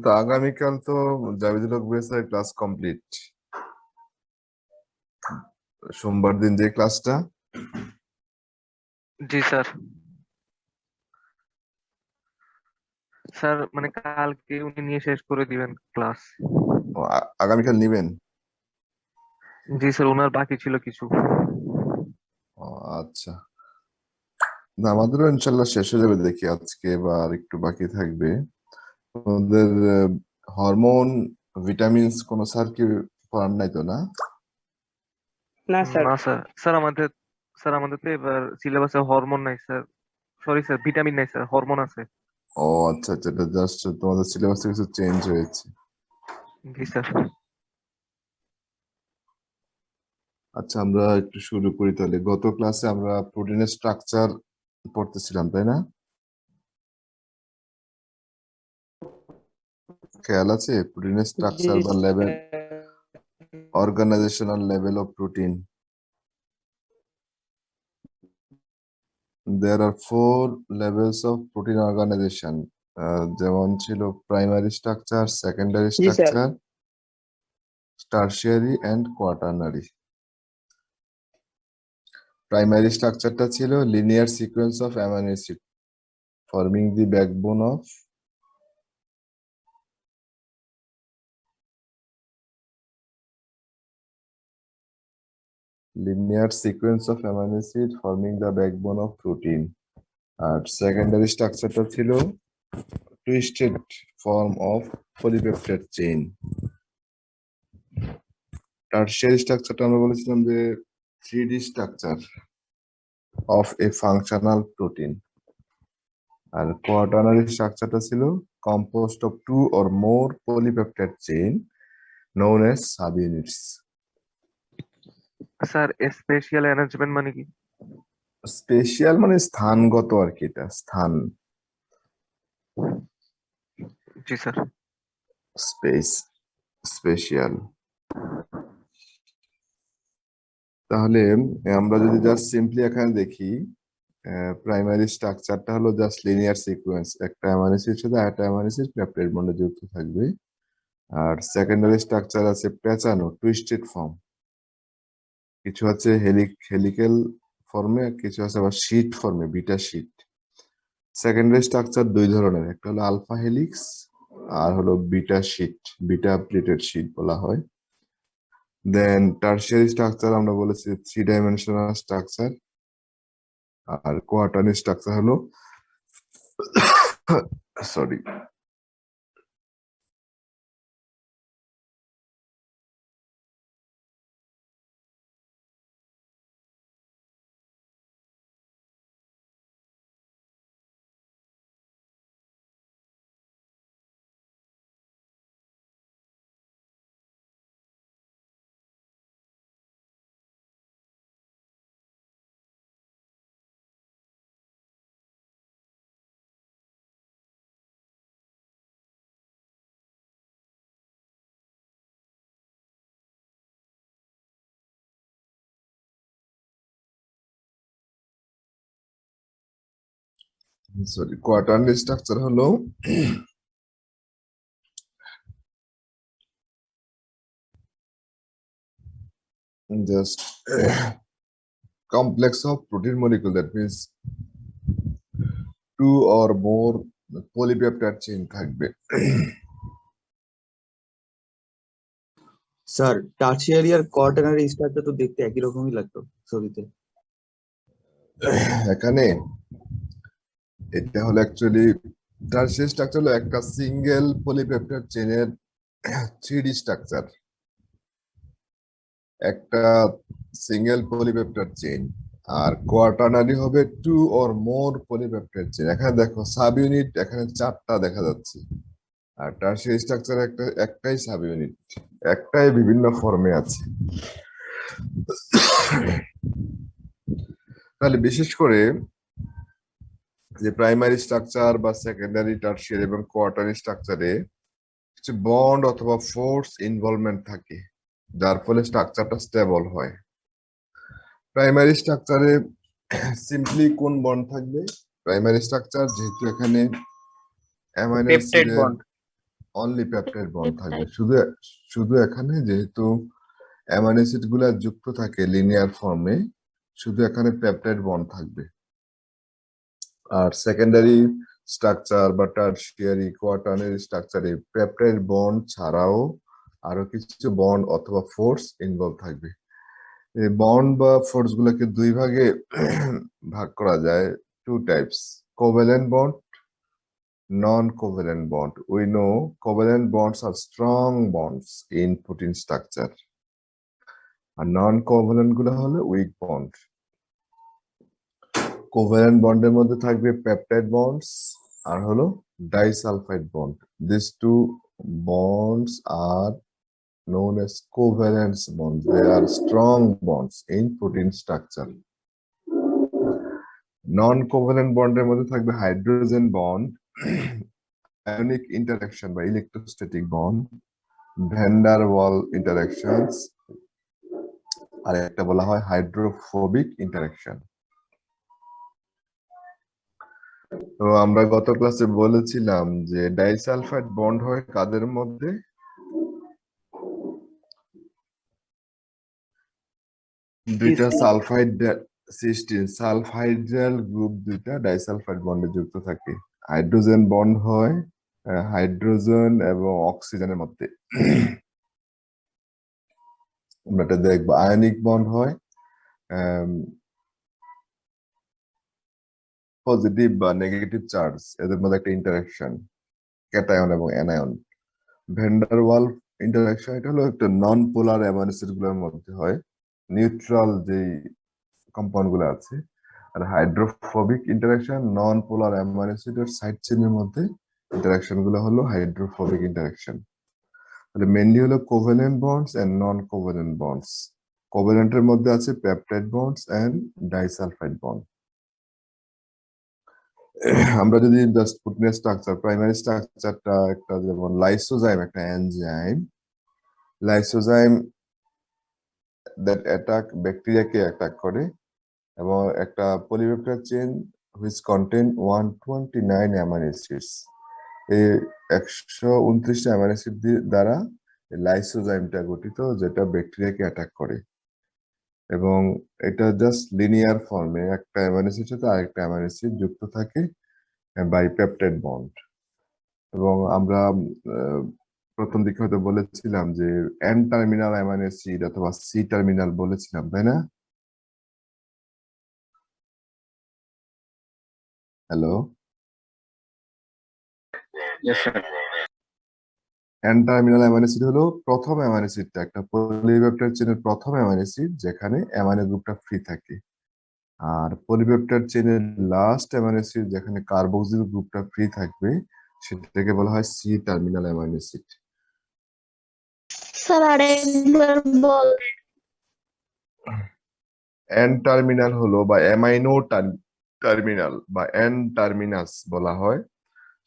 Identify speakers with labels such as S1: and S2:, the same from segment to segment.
S1: তো আগামীকাল তো জাভিদুল হক স্যার ক্লাস কমপ্লিট। সোমবার দিন যে ক্লাসটা,
S2: জি স্যার। স্যার মানে কালকে উনি নিয়ে শেষ করে দিবেন ক্লাস।
S1: আগামীকাল নিবেন?
S2: জি স্যার, ওনার বাকি ছিল কিছু।
S1: ও, আচ্ছা। না, আমাদেরও ইনশাল্লাহ শেষ হয়ে যাবে, দেখি আজকে বা আর একটু বাকি থাকবে। ওদের হরমোন, ভিটামিনস কোন স্যার কি পড়ান নাই তো? না,
S3: না স্যার।
S2: না স্যার, স্যার আমাদের তো এবার সিলেবাসে হরমোন নাই স্যার। সরি স্যার, ভিটামিন নাই স্যার, হরমোন আছে।
S1: ও আচ্ছা আচ্ছা, এটা জাস্ট তোমাদের সিলেবাস কিছু চেঞ্জ হয়েছে।
S2: জি স্যার।
S1: আচ্ছা, আমরা একটু শুরু করি তাহলে। গত ক্লাসে আমরা প্রোটিনের স্ট্রাকচার পড়তেছিলাম, তাই না? খেয়াল আছে? প্রোটিনের
S3: জি
S1: স্ট্রাকচার বা level,
S3: sir.
S1: organizational level of protein. There are 4 levels of protein organization. যেমন ছিল প্রাইমারি স্ট্রাকচার, সেকেন্ডারি
S3: জি sir.
S1: Structure, tertiary and quaternary. Primary স্ট্রাকচারটা ছিল linear sequence of amino acid forming the backbone of linear sequence of amino acid forming the backbone of protein. আর secondary স্ট্রাকচারটা ছিল twisted form of polypeptide chain. টারশিয়ারি স্ট্রাকচারটা আমরা বলেছিলাম যে 3D structure of a functional protein. আর quaternary স্ট্রাকচারটা ছিল composed of 2 or more polypeptide chain known as subunits.
S2: Sir special arrangement মানে কি?
S1: স্পেশাল মানে স্থানগত আর কি, এটা স্থান,
S2: জি স্যার।
S1: Space, special. তাহলে আমরা যদি জাস্ট সিম্পলি এখানে দেখি, প্রাইমারি স্ট্রাকচারটা হলো জাস্ট লিনিয়ার সিকোয়েন্স, একটা অ্যামাইনো অ্যাসিডের সাথে আরেকটা অ্যামাইনো অ্যাসিড পেপটাইড বন্ডে যুক্ত থাকবে। আর সেকেন্ডারি স্ট্রাকচার আছে পেঁচানো, টুইস্টেড ফর্ম, কিছু আছে হেলিক্যাল ফর্মে, কিছু আছে আবার শীট ফর্মে, বিটা শীট। সেকেন্ডারি স্ট্রাকচার 2 ধরনের, একটা হলো আলফা হেলিক্স আর হলো beta sheet, beta plated sheet বলা হয়। দেন টারশিয়ারি স্ট্রাকচার আমরা বলেছি 3 ডাইমেনশনাল স্ট্রাকচার। আর কোয়াটারনারি স্ট্রাকচার হলো সরি সরি কোয়াটারনারি স্ট্রাকচার হলো just complex of protein molecule, that means 2 or more polypeptide chain থাকবে।
S4: স্যার টার্সিয়ারি আর কোয়াটারনারি স্ট্রাকচার তো দেখতে একই রকমই লাগতো ছবিতে।
S1: এখানে এটা হলো অ্যাকচুয়ালি টারশিয়ারি স্ট্রাকচার হলো একটা সিঙ্গেল পলিপেপটাইড চেইনের 3D স্ট্রাকচার, একটা সিঙ্গেল পলিপেপটাইড চেইন। আর কোয়াটারনারি হবে 2 or more পলিপেপটাইড চেইন। এখানে দেখো সাব ইউনিট এখানে 4টা দেখা যাচ্ছে, আর টারশিয়ারি স্ট্রাকচার একটাই সাব ইউনিট, একটাই বিভিন্ন ফর্মে আছে। তাহলে বিশেষ করে যে প্রাইমারি স্ট্রাকচার বা সেকেন্ডারি, টারশিয়ারি এবং কোয়াটারনারি স্ট্রাকচারে কিছু বন্ড অথবা ফোর্স ইনভলভমেন্ট থাকে, যার ফলে স্ট্রাকচারটা স্টেবল হয়। প্রাইমারি স্ট্রাকচারে সিম্পলি কোন বন্ড থাকবে? প্রাইমারি স্ট্রাকচার যেহেতু এখানে অ্যামাইনো
S3: পেপটাইড
S1: অ্যাসিডের
S3: বন্ড।
S1: অনলি পেপটাইড বন্ড থাকবে। শুধু শুধু এখানে যেহেতু অ্যামাইনো অ্যাসিড গুলা যুক্ত থাকে লিনিয়ার ফর্মে, শুধু এখানে পেপটাইড বন্ড থাকবে। আর সেকেন্ডারি স্ট্রাকচার বা টারশিয়ারি কোয়াটার্নারি স্ট্রাকচারে পেপটাইড বন্ড ছাড়াও আরো কিছু বন্ড অথবা ফোর্স ইনভলভ থাকবে। এই বন্ড বা ফোর্স গুলোকে দুই ভাগে ভাগ করা যায়, two types: covalent bond, non-covalent bond. We know covalent bonds are strong bonds in protein structure. আর non-covalent গুলো হলো weak bond. কোভ্যালেন্ট বন্ডের মধ্যে থাকবে পেপটাইড বন্ডস আর হলো disulphide bond. These two bonds are known as covalent bonds. They are strong bonds in protein structure. Non-covalent বন্ডের মধ্যে থাকবে hydrogen bond, ionic interaction by electrostatic bond, van der Waal interactions, আর একটা বলা হয় hydrophobic interaction. তো আমরা গত ক্লাসে বলেছিলাম যে ডাইসালফাইড বন্ড হয় কাদের মধ্যে? দুইটা সালফাইড সিস্টিন সালফাইড্রাল গ্রুপ দুইটা ডাইসালফাইড বন্ডে যুক্ত থাকে। হাইড্রোজেন বন্ড হয় হাইড্রোজেন এবং অক্সিজেনের মধ্যে, আমরা এটা দেখবো। আয়নিক বন্ড হয় পজিটিভ বা নেগেটিভ চার্জ, এদের মধ্যে একটা ইন্টারাকশন, ক্যাটায়ন এবং অ্যানায়ন। ভ্যান ডার ওয়াল ইন্টারাকশন এটা হলো একটা নন পোলার অ্যামাইনো অ্যাসিড গুলোর মধ্যে হয়, নিউট্রাল যে কম্পাউন্ড গুলো আছে। আর hydrophobic interaction non polar amino অ্যাসিডের সাইড চেইনের মধ্যে ইন্টারাকশন গুলো হলো হাইড্রোফোবিক ইন্টারাকশন। তাহলে মেইনলি হলো covalent bonds and non covalent bonds. কোভ্যালেন্টের মধ্যে আছে peptide bonds and disulphide bond. আমরা যদি জাস্ট প্রোটিনের স্ট্রাকচার, প্রাইমারি স্ট্রাকচারটা একটা, যেমন লাইসোজাইম একটা এনজাইম, লাইসোজাইম দ্যাট অ্যাটাক ব্যাকটেরিয়াকে অ্যাটাক করে, এবং একটা polypeptide chain which contain 129 amino acids. এই 129টা অ্যামাইনো অ্যাসিড দ্বারা লাইসোজাইমটা গঠিত, যেটা ব্যাকটেরিয়াকে অ্যাটাক করে। এবং এটা জাস্ট লিনিয়ার ফর্মে একটা অ্যামাইনো অ্যাসিড সাথে আরেকটা অ্যামাইনো অ্যাসিড যুক্ত থাকে বাই পেপটাইড বন্ড। এবং আমরা প্রথম দিকে হয়তো বলেছিলাম যে এন টার্মিনাল অ্যামাইনো অ্যাসিড অথবা সি টার্মিনাল বলেছিলাম, তাই না? Hello, N terminal amino acid হলো প্রথম অ্যামাইনো অ্যাসিডটা, একটা পলিপেপটাইড চেইনের প্রথম অ্যামাইনো অ্যাসিড যেখানে অ্যামাইনো গ্রুপটা ফ্রি থাকে। আর পলিপেপটাইড চেইনের লাস্ট অ্যামাইনো অ্যাসিড যেখানে কার্বক্সিল গ্রুপটা ফ্রি থাকবে সেটাকে বলা হয় C terminal amino acid.
S5: Sir আরেকবার বলেন।
S1: এন টার্মিনাল হলো বা অ্যামাইনো টার্মিনাল বা এন টার্মিনাস বলা হয়,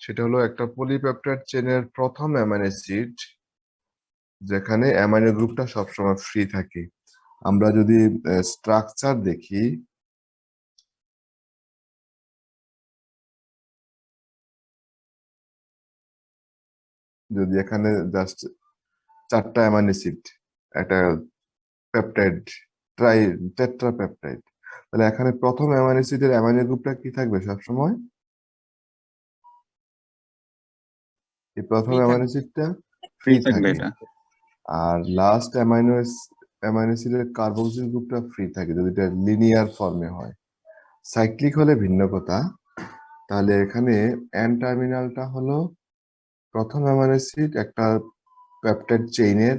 S1: সেটা হলো একটা পলিপেপটাইড চেইনের প্রথম অ্যামাইনো অ্যাসিড যেখানে অ্যামাইনো গ্রুপটা সবসময় ফ্রি থাকে। আমরা যদি স্ট্রাকচার দেখি, যদি এখানে জাস্ট 4টা অ্যামাইনো অ্যাসিড, একটা পেপটাইড টেট্রাপেপটাইড, তাহলে এখানে প্রথম অ্যামাইনো অ্যাসিডের অ্যামাইনো গ্রুপটা কি থাকবে সবসময়? এই প্রথম অ্যামাইনো অ্যাসিডটা ফ্রি থাকবে, আর লাস্ট অ্যামাইনো অ্যাসিডের কার্বক্সিল গ্রুপটা ফ্রি থাকে যদি এটা লিনিয়ার ফর্মে হয়। সাইক্লিক হলে ভিন্ন কথা। তাহলে এখানে এন টার্মিনালটা হলো প্রথম অ্যামাইনো অ্যাসিড একটা পেপটাইড চেইনের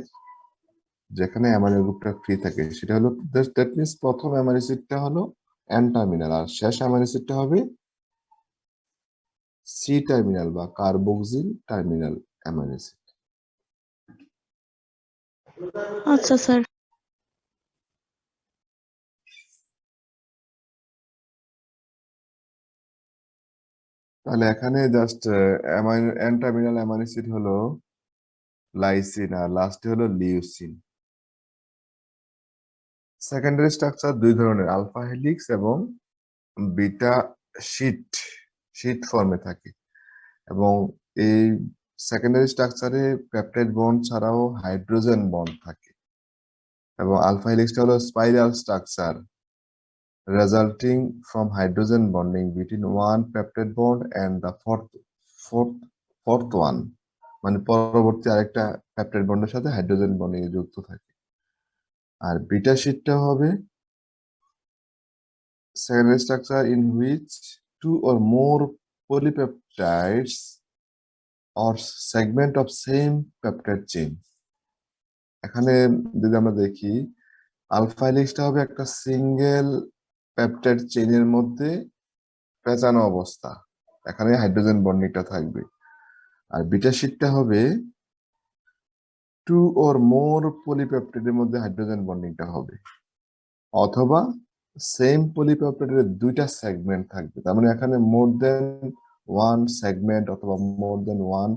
S1: যেখানে অ্যামাইনো গ্রুপটা ফ্রি থাকে, সেটা হলো দ্যাট মিন্স প্রথম অ্যামাইনো অ্যাসিডটা হলো এন টার্মিনাল, আর শেষ অ্যামাইনো অ্যাসিডটা হবে সি টার্মিনাল বা কার্বক্সিল টার্মিনাল অ্যামাইনো অ্যাসিড।
S5: আচ্ছা স্যার।
S1: তাহলে এখানে just N terminal amino acid হলো লাইসিন আর লাস্টে হলো লিউসিন। সেকেন্ডারি স্ট্রাকচার দুই ধরনের, আলফা হেলিক্স এবং বিটা শীট ফর্মে থাকে। এবং এই সেকেন্ডারি স্ট্রাকচারে পেপটাইড বন্ড ছাড়াও হাইড্রোজেন বন্ড থাকে, এবং আলফা হেলিক্সটা হলো spiral structure resulting from hydrogen bonding between one peptide bond and the fourth one, মানে পরবর্তী আরেকটা পেপটাইড বন্ডের সাথে হাইড্রোজেন বন্ডিং এ যুক্ত থাকে। আর বিটা শীটটা হবে secondary structure in which two or more polypeptides or segment of same peptide chain। এখানে যদি আমরা দেখি আলফা হেলিক্সটা হবে একটা সিঙ্গেল পেপটাইড চেইনের মধ্যে পেঁচানো অবস্থা, এখানে হাইড্রোজেন বন্ডিংটা থাকবে। আর বিটা শীটটা হবে টু অর মোর পলিপেপটাইডের মধ্যে হাইড্রোজেন বন্ডিংটা হবে, অথবা সেম পলিপেপটাইডের দুইটা সেগমেন্ট থাকবে, তার মানে এখানে মোর দেন ওয়ান সেগমেন্ট অথবা মোর দেন ওয়ান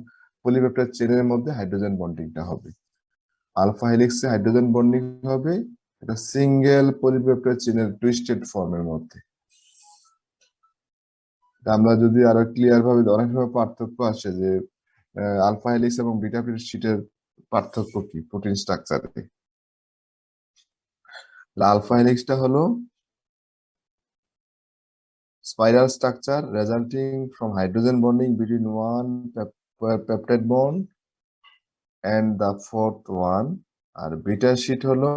S1: পলিপেপটাইড চেইনের মধ্যে হাইড্রোজেন বন্ডিংটা হবে। আলফা হেলিক্সে হাইড্রোজেন বন্ডিং হবে এটা সিঙ্গেল পলিপেপটাইড চেইনের টুইস্টেড ফর্মের মধ্যে। আমরা যদি আরো ক্লিয়ার ভাবে, অনেক সময় পার্থক্য আসে যে আলফা হেলিক্স এবং বিটা শীটের পার্থক্য কি প্রোটিন স্ট্রাকচারে। আলফা হেলিক্সটা হলো spiral structure resulting from hydrogen bonding between one peptide bond and the fourth one, আর বিটা শীট হলো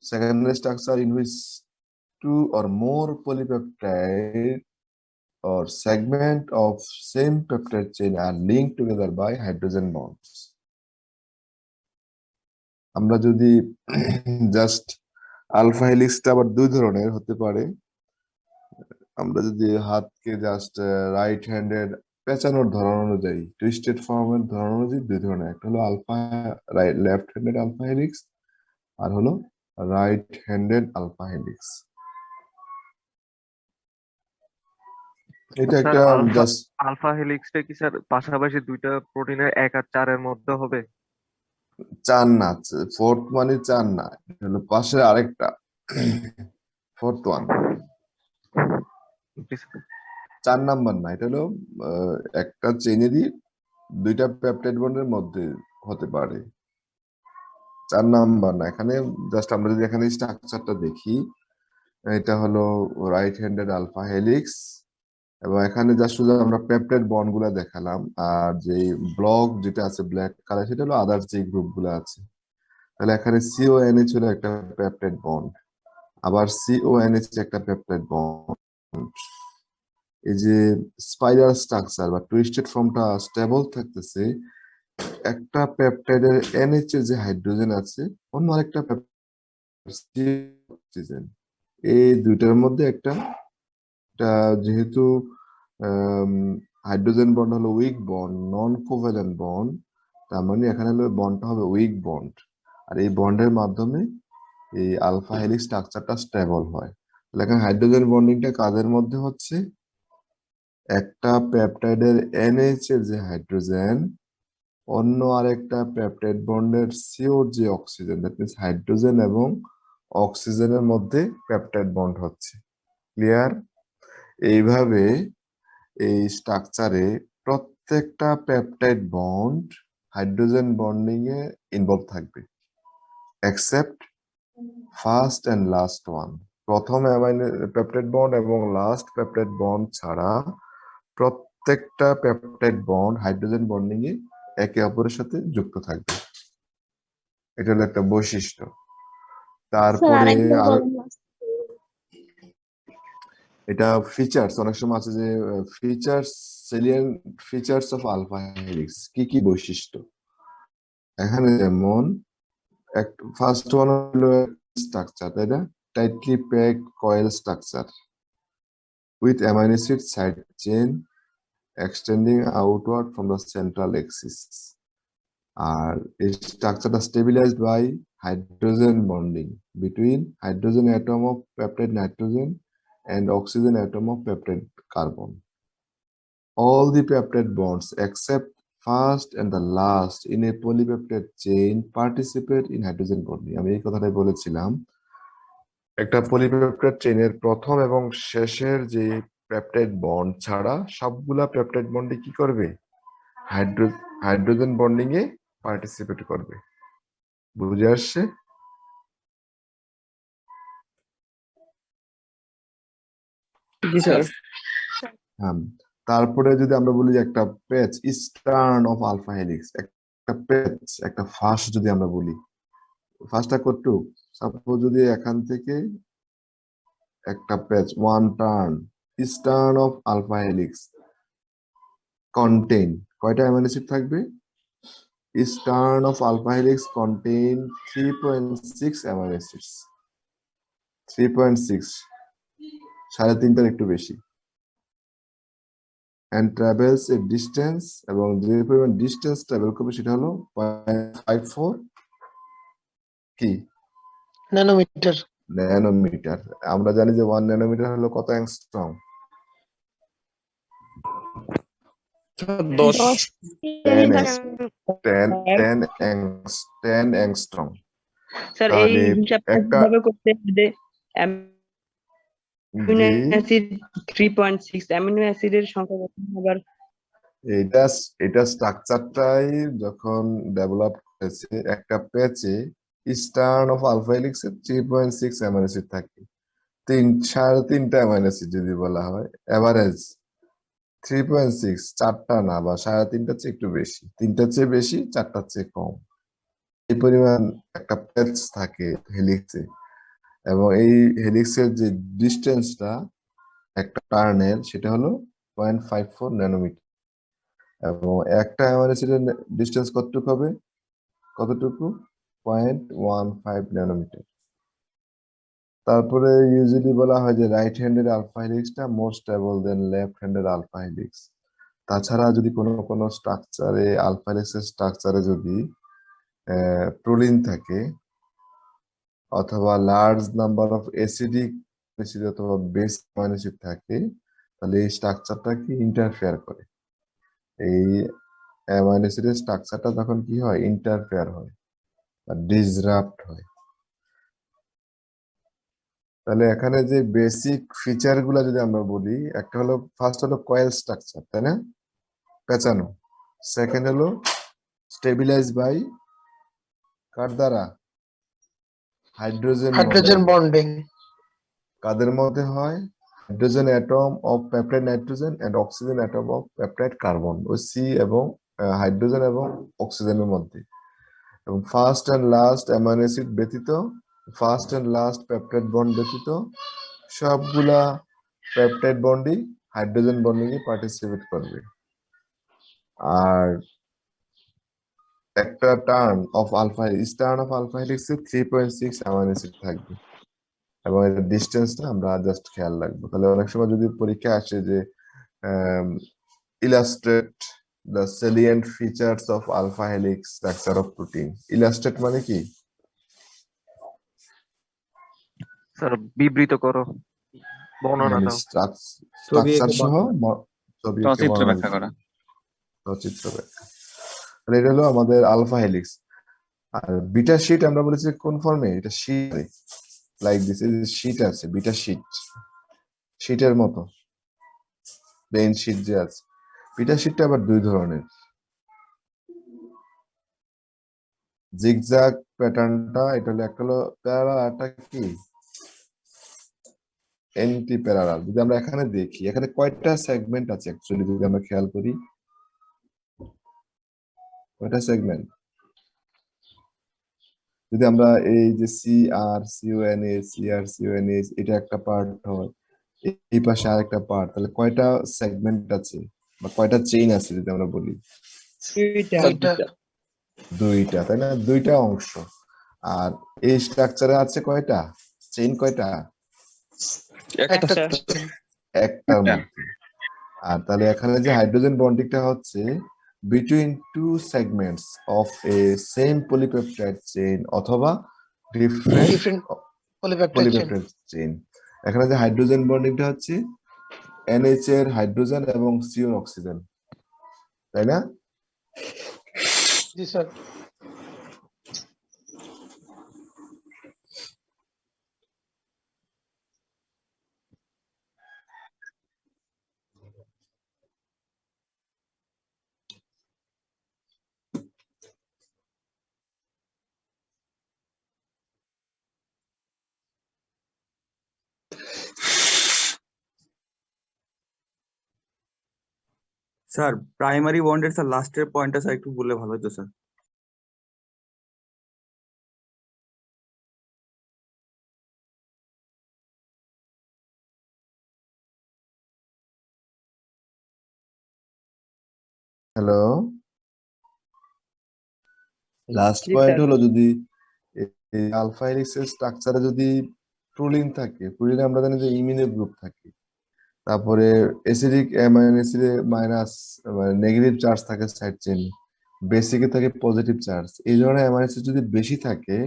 S1: secondary structure in which two or more polypeptide or segment of same peptide chain are linked together by hydrogen bonds। আমরা যদি just alpha হেলিক্সটা আবার দুই ধরনের হতে পারে, আমরা যদি হাতকে জাস্ট রাইট হ্যান্ডেড পেঁচানোর ধরন অনুযায়ী টুইস্টেড ফর্মের ধরন অনুযায়ী দুই ধরনের, একটা হলো alpha left handed alpha helix আর হলো রাইট হ্যান্ডেড আলফা হেলিক্স। এটা
S2: স্যার
S1: একটা জাস্ট
S2: আলফা হেলিক্সটা কি স্যার পাশাপাশি দুইটা প্রোটিনের 1 আর 4 এর মধ্যে হবে?
S1: চার না, ফোর্থ মানে চার না, এটা হলো পাশে আরেকটা ফোর্থ ওয়ান,
S2: জি স্যার।
S1: 4 নাম্বার না, এটা হলো একটা চেইনেরই দুইটা পেপটাইড বন্ডের মধ্যে হতে পারে, 4 নাম্বার না। এখানে জাস্ট আমরা যদি এখানে স্ট্রাকচারটা দেখি, এটা হলো রাইট হ্যান্ডেড আলফা হেলিক্স, এবং এখানে জাস্ট শুধু আমরা পেপটাইড বন্ড গুলা দেখালাম, আর যে ব্লক যেটা আছে ব্ল্যাক কালার সেটা হলো আদার্স যে গ্রুপ গুলো আছে। তাহলে এখানে CONH হলো একটা পেপটাইড বন্ড, আবার CONH একটা পেপটাইড বন্ড। এই যে স্পাইরাল স্ট্রাকচার বা টুইস্টেড ফর্মটা স্টেবল থাকতেছে, একটা পেপটাইডের NH এর যে হাইড্রোজেন আছে অন্য আরেকটা অক্সিজেন, এই দুইটার মধ্যে একটা যেহেতু হাইড্রোজেন বন্ড হলো উইক বন্ড, নন কোভ্যালেন্ট বন্ড, তার মানে এখানে হলো বন্ডটা হবে উইক বন্ড, আর এই বন্ডের মাধ্যমে এই আলফা হেলিক্স স্ট্রাকচারটা স্টেবল হয়। তাহলে এখানে হাইড্রোজেন বন্ডিংটা কাদের মধ্যে হচ্ছে, একটা পেপটাইডের NH এর যে হাইড্রোজেন অন্য আরেকটা পেপটাইড বন্ডের CO যে অক্সিজেন, দ্যাট মিন্স হাইড্রোজেন এবং অক্সিজেনের মধ্যে পেপটাইড বন্ড হচ্ছে। ক্লিয়ার? এইভাবে এই স্ট্রাকচারে প্রত্যেকটা পেপটাইড বন্ড হাইড্রোজেন বন্ডিং এ ইনভলভ থাকবে except first and last one. প্রথম পেপটাইড বন্ড এবং লাস্ট পেপটাইড বন্ড ছাড়া প্রত্যেকটা পেপটাইড বন্ড হাইড্রোজেন বন্ডিং এ একে অপরের সাথে যুক্ত থাকবে, এটা হলো একটা বৈশিষ্ট্য।
S5: স্যার
S1: তারপরে
S5: আরেকবার
S1: আর
S5: বলেন না।
S1: এটা ফিচার্স, অনেক সময় আছে যে features, salient features of alpha helix, কি কি বৈশিষ্ট্য এখানে, যেমন ফার্স্ট ওয়ান হলো স্ট্রাকচার, তাই না, tightly pack coil structure with amino acid side chain extending outward from the central axis. আর এই স্ট্রাকচারটা stabilized by hydrogen bonding between hydrogen atom of peptide nitrogen and oxygen atom of peptide carbon. All the peptide bonds except first and the last in a polypeptide chain participate in hydrogen bonding. আমি এই কথাটাই বলেছিলাম, একটা polypeptide চেইনের প্রথম এবং শেষের যে পেপটাইড বন্ড ছাড়া সবগুলা পেপটাইড বন্ডে কি করবে, হাইড্রোজেন বন্ডিং এ পার্টিসিপেট করবে। বুঝে আসছে?
S3: জি স্যার।
S1: হ্যাঁ, তারপরে যদি আমরা বলি যে একটা pitch each turn of alpha helix, একটা পেজ একটা ফাঁস যদি আমরা বলি, ফাঁসটা কতটুক? সাপোজ যদি এখান থেকে একটা pitch one turn each turn of alpha helix contain কয়টা অ্যামিনো অ্যাসিড থাকবে? Each turn of alpha helix contain 3.6 amino acids. 3.6 3.5টার একটু বেশি। and travels a distance এবং যে পরিমাণ ডিস্টেন্স ট্রাভেল করবে সেটা হলো 0.54 কি
S6: ন্যানোমিটার।
S1: ন্যানোমিটার। আমরা জানি যে 1 ন্যানোমিটার হলো কত অ্যাংস্ট্রম?
S3: 10
S5: 10
S1: 10
S5: মিলিমিটার।
S1: 10 অ্যাংস্ট্রম।
S3: স্যার এই
S1: তাহলে
S3: হিসাবটা
S1: একটা
S3: কিভাবে করতে হবে? অ্যামিনো
S1: যে
S3: অ্যাসিড 3.6 অ্যামিনো অ্যাসিডের সংখ্যা কত আবার?
S1: এটা এটা স্ট্রাকচারটাই যখন ডেভেলপ হয়েছে একটা পেজে ইস্টার্ন অফ আলফা হেলিক্সে 3.6 অ্যামিনো অ্যাসিড থাকে। 3.5টা অ্যামিনো অ্যাসিড যদি বলা হয় এভারেজ 3.6, 4টা না বা 3.5টার চেয়ে একটু বেশি, 3টার চেয়ে বেশি 4টার চেয়ে কম, এই পরিমাণ একটা পেজ থাকে হেলিক্সে। এবং এই হেলিক্সের যে ডিস্টেন্সটা একটা টার্নের সেটা হলো 0.54 ন্যানোমিটার। এবং একটা অ্যামিনো অ্যাসিডের ডিস্টেন্স কতটুকু হবে? কতটুকু? 0.15 ন্যানোমিটার। তারপরে ইউজুয়ালি বলা হয় যে রাইট হ্যান্ডের আলফা হেলিক্সটা মোর স্টেবল দেন লেফট হ্যান্ডের আলফা হেলিক্স। তাছাড়া যদি কোনো স্ট্রাকচারে আলফা হেলিক্সের স্ট্রাকচারে যদি প্রোলিন থাকে অথবা large number of acidic acid অথবা বেস অ্যামিনো অ্যাসিড থাকে, তাহলে এই স্ট্রাকচারটা কি ইন্টারফেয়ার করে। এই অ্যামিনো অ্যাসিডের স্ট্রাকচারটা তখন কি হয়? ইন্টারফেয়ার হয় বা ডিসরাপ্ট হয়। তাহলে এখানে যে বেসিক ফিচার গুলা যদি আমরা বলি, একটা হলো ফার্স্ট হলো কয়েল স্ট্রাকচার, তাই না? পেঁচানো। সেকেন্ড হলো স্টেবিলাইজ বাই কার দ্বারা? Hydrogen
S6: hydrogen bonding.
S1: কাদের মধ্যে হয়? Hydrogen atom of peptide nitrogen and oxygen atom of peptide carbon, ওই সি এবং হাইড্রোজেন এবং অক্সিজেনের মধ্যে। এবং first and last amino acid ব্যতীত, first and last peptide bond ব্যতীত সবগুলা পেপটাইড বন্ডই হাইড্রোজেন বন্ডিং এ পার্টিসিপেট করবে। আর একটা টার্ন অফ আলফা স্টার্ন অফ আলফা হেলিক্সে 3.6 অ্যামাইনো অ্যাসিড থাকবে। এবং এর ডিস্টেন্সটা আমরা জাস্ট খেয়াল রাখবো। তাহলে অনেক সময় যদি পরীক্ষা আসে যে illustrate the salient features of alpha helix structure of protein, illustrate মানে কি?
S2: স্যার বিবৃত করো, বর্ণনা
S1: মানে
S2: দাও।
S4: ছবি
S1: স্ট্রাকচার
S4: এঁকে
S1: সহ
S4: বর্ণনা।
S1: ছবি এঁকে
S7: সচিত্র
S1: বর্ণনা
S7: ব্যাখ্যা
S1: দিতে
S7: করা।
S1: হবে। সচিত্র ব্যাখ্যা। তাহলে এটা হলো আমাদের আলফা হেলিক্স। আর বিটা শিট আমরা বলেছি কোন ফর্মে? এটা শিট লাইক দিস, এই যে শিট আছে বিটা শিট, শিটের মতো প্লেন শিট যে আছে। বিটা শিটটা আবার দুই ধরনের। জিগজ্যাগ প্যাটার্নটা এটা হলো, একটা হলো প্যারালাল, একটা কি এন্টি প্যারালাল। যদি আমরা এখানে দেখি এখানে কয়টা সেগমেন্ট আছে অ্যাকচুয়ালি, যদি আমরা খেয়াল করি কয়টা সেগমেন্ট? যদি আমরা এই যে CR CONH এটা একটা পার্ট হয়, এই পাশে আরেকটা পার্ট, তাহলে কয়টা সেগমেন্ট আছে বা কয়টা চেইন আছে যদি আমরা বলি?
S6: দুইটা।
S1: দুইটা, তাই না? দুইটা অংশ। আর এই স্ট্রাকচারে আছে কয়টা চেইন? কয়টা?
S6: একটা।
S1: একটার মধ্যে। আর তাহলে এখানে যে হাইড্রোজেন বন্ডিংটা হচ্ছে between two segments of a same polypeptide chain অথবা different
S6: different polypeptide chain.
S1: Polypeptide chain. এখানে যে হাইড্রোজেন বন্ডিংটা হচ্ছে NH এর হাইড্রোজেন এবং CO অক্সিজেন, তাই না?
S6: জি স্যার।
S4: স্যার প্রাইমারি বন্ডের স্যার লাস্টের পয়েন্টটা স্যার একটু বললে ভালো হতো স্যার।
S1: হ্যালো, লাস্ট
S3: জি
S1: পয়েন্ট
S3: স্যার।
S1: হলো যদি আলফা হেলিক্সের স্ট্রাকচারে যদি প্রুলিন থাকে, প্রুলিনে আমরা জানি যে ইমিনো গ্রুপ থাকে, তারপরে অ্যাসিডিক অ্যামাইনো অ্যাসিডে মাইনাস নেগেটিভ চার্জ থাকে সাইড চেন, বেসিকে থাকে পজিটিভ চার্জ। এই ধরনের অ্যামাইনো অ্যাসিড যদি বেশি থাকে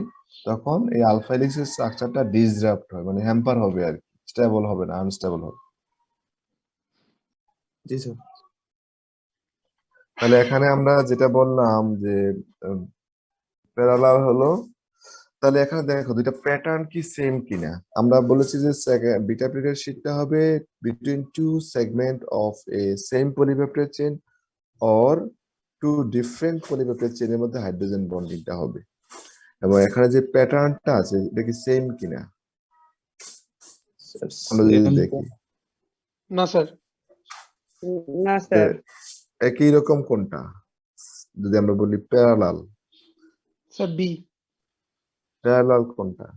S1: তখন এই আলফা হেলিক্সের স্ট্রাকচারটা ডিসরাপ্ট হয়, মানে হ্যাম্পার হবে আর কি, স্টেবল হবে না, আনস্টেবল হবে।
S4: জি স্যার।
S1: তাহলে এখানে আমরা যেটা বললাম যে প্যারালাল হলো, তাহলে এখানে দেখো দুইটা প্যাটার্ন কি সেম কিনা। আমরা বলেছি যে বিটা প্রিডের শীটটা হবে between two segment of a same polypeptide chain or two different polypeptide চেইনের মধ্যে হাইড্রোজেন বন্ডিংটা হবে। এবং এখানে যে প্যাটার্নটা আছে এটা কি সেম কিনা আমরা যদি দেখি।
S6: না স্যার।
S3: না স্যার।
S1: একই রকম কোনটা যদি আমরা বলি প্যারালাল,
S6: স্যার বি।
S1: প্যারালাল কোনটা?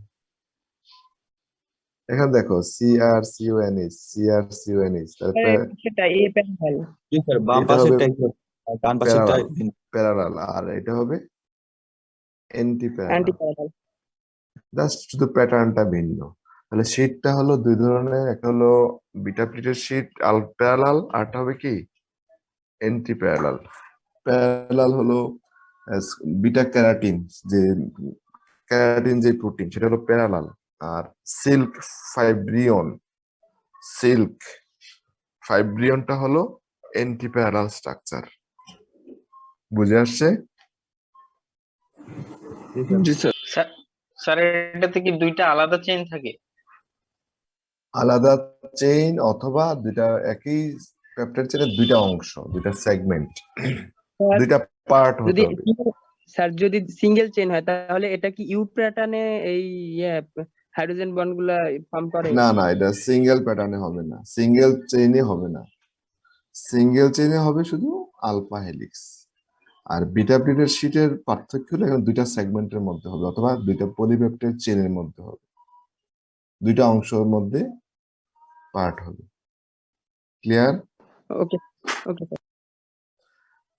S1: এখানে দেখো CRCONH CRCONH, তাহলে
S3: সেটা এ প্যারালাল।
S4: জি স্যার, বাম
S1: এটা হবে
S4: পাশেরটা আর ডান পাশেরটা
S1: প্যারালাল, আর এটা হবে anti parallel.
S3: Anti parallel.
S1: Just শুধু প্যাটার্নটা ভিন্ন। তাহলে শীটটা হলো দুই ধরনের, একটা হলো বিটা প্লেটের শীট প্যারালাল, আরটা হবে কি অ্যান্টি প্যারালাল। প্যারালাল হলো বিটা ক্যারাটিন, যে ক্যারাটিন যে প্রোটিন সেটা হলো প্যারালাল, আর সিল্ক ফাইব্রিয়নটা হলো অ্যান্টি প্যারালাল স্ট্রাকচার। বুঝে আসছে?
S4: জি স্যার।
S7: স্যার এটাতে কি দুইটা আলাদা চেইন থাকে?
S1: আলাদা চেইন অথবা দুইটা একই পেপটাইড চেইনের দুইটা অংশ, দুইটা সেগমেন্ট, দুইটা পার্ট হতে
S3: যদি
S1: হবে।
S3: স্যার যদি সিঙ্গেল চেইন হয় তাহলে এটা কি ইউ প্যাটার্নে এই হাইড্রোজেন বন্ড গুলা ফর্ম করে?
S1: না না, এটা সিঙ্গেল প্যাটার্নে হবে না, সিঙ্গেল চেইনে হবে না, সিঙ্গেল চেইনে হবে শুধু আলফা হেলিক্স। আর বিটা প্লেটের শীটের পার্থক্য হলো এখানে দুইটা সেগমেন্টের মধ্যে হবে অথবা দুইটা পলিপেপটাইড চেইনের মধ্যে হবে, দুইটা অংশের মধ্যে পার্ট হবে। ক্লিয়ার?
S3: ওকে ওকে স্যার।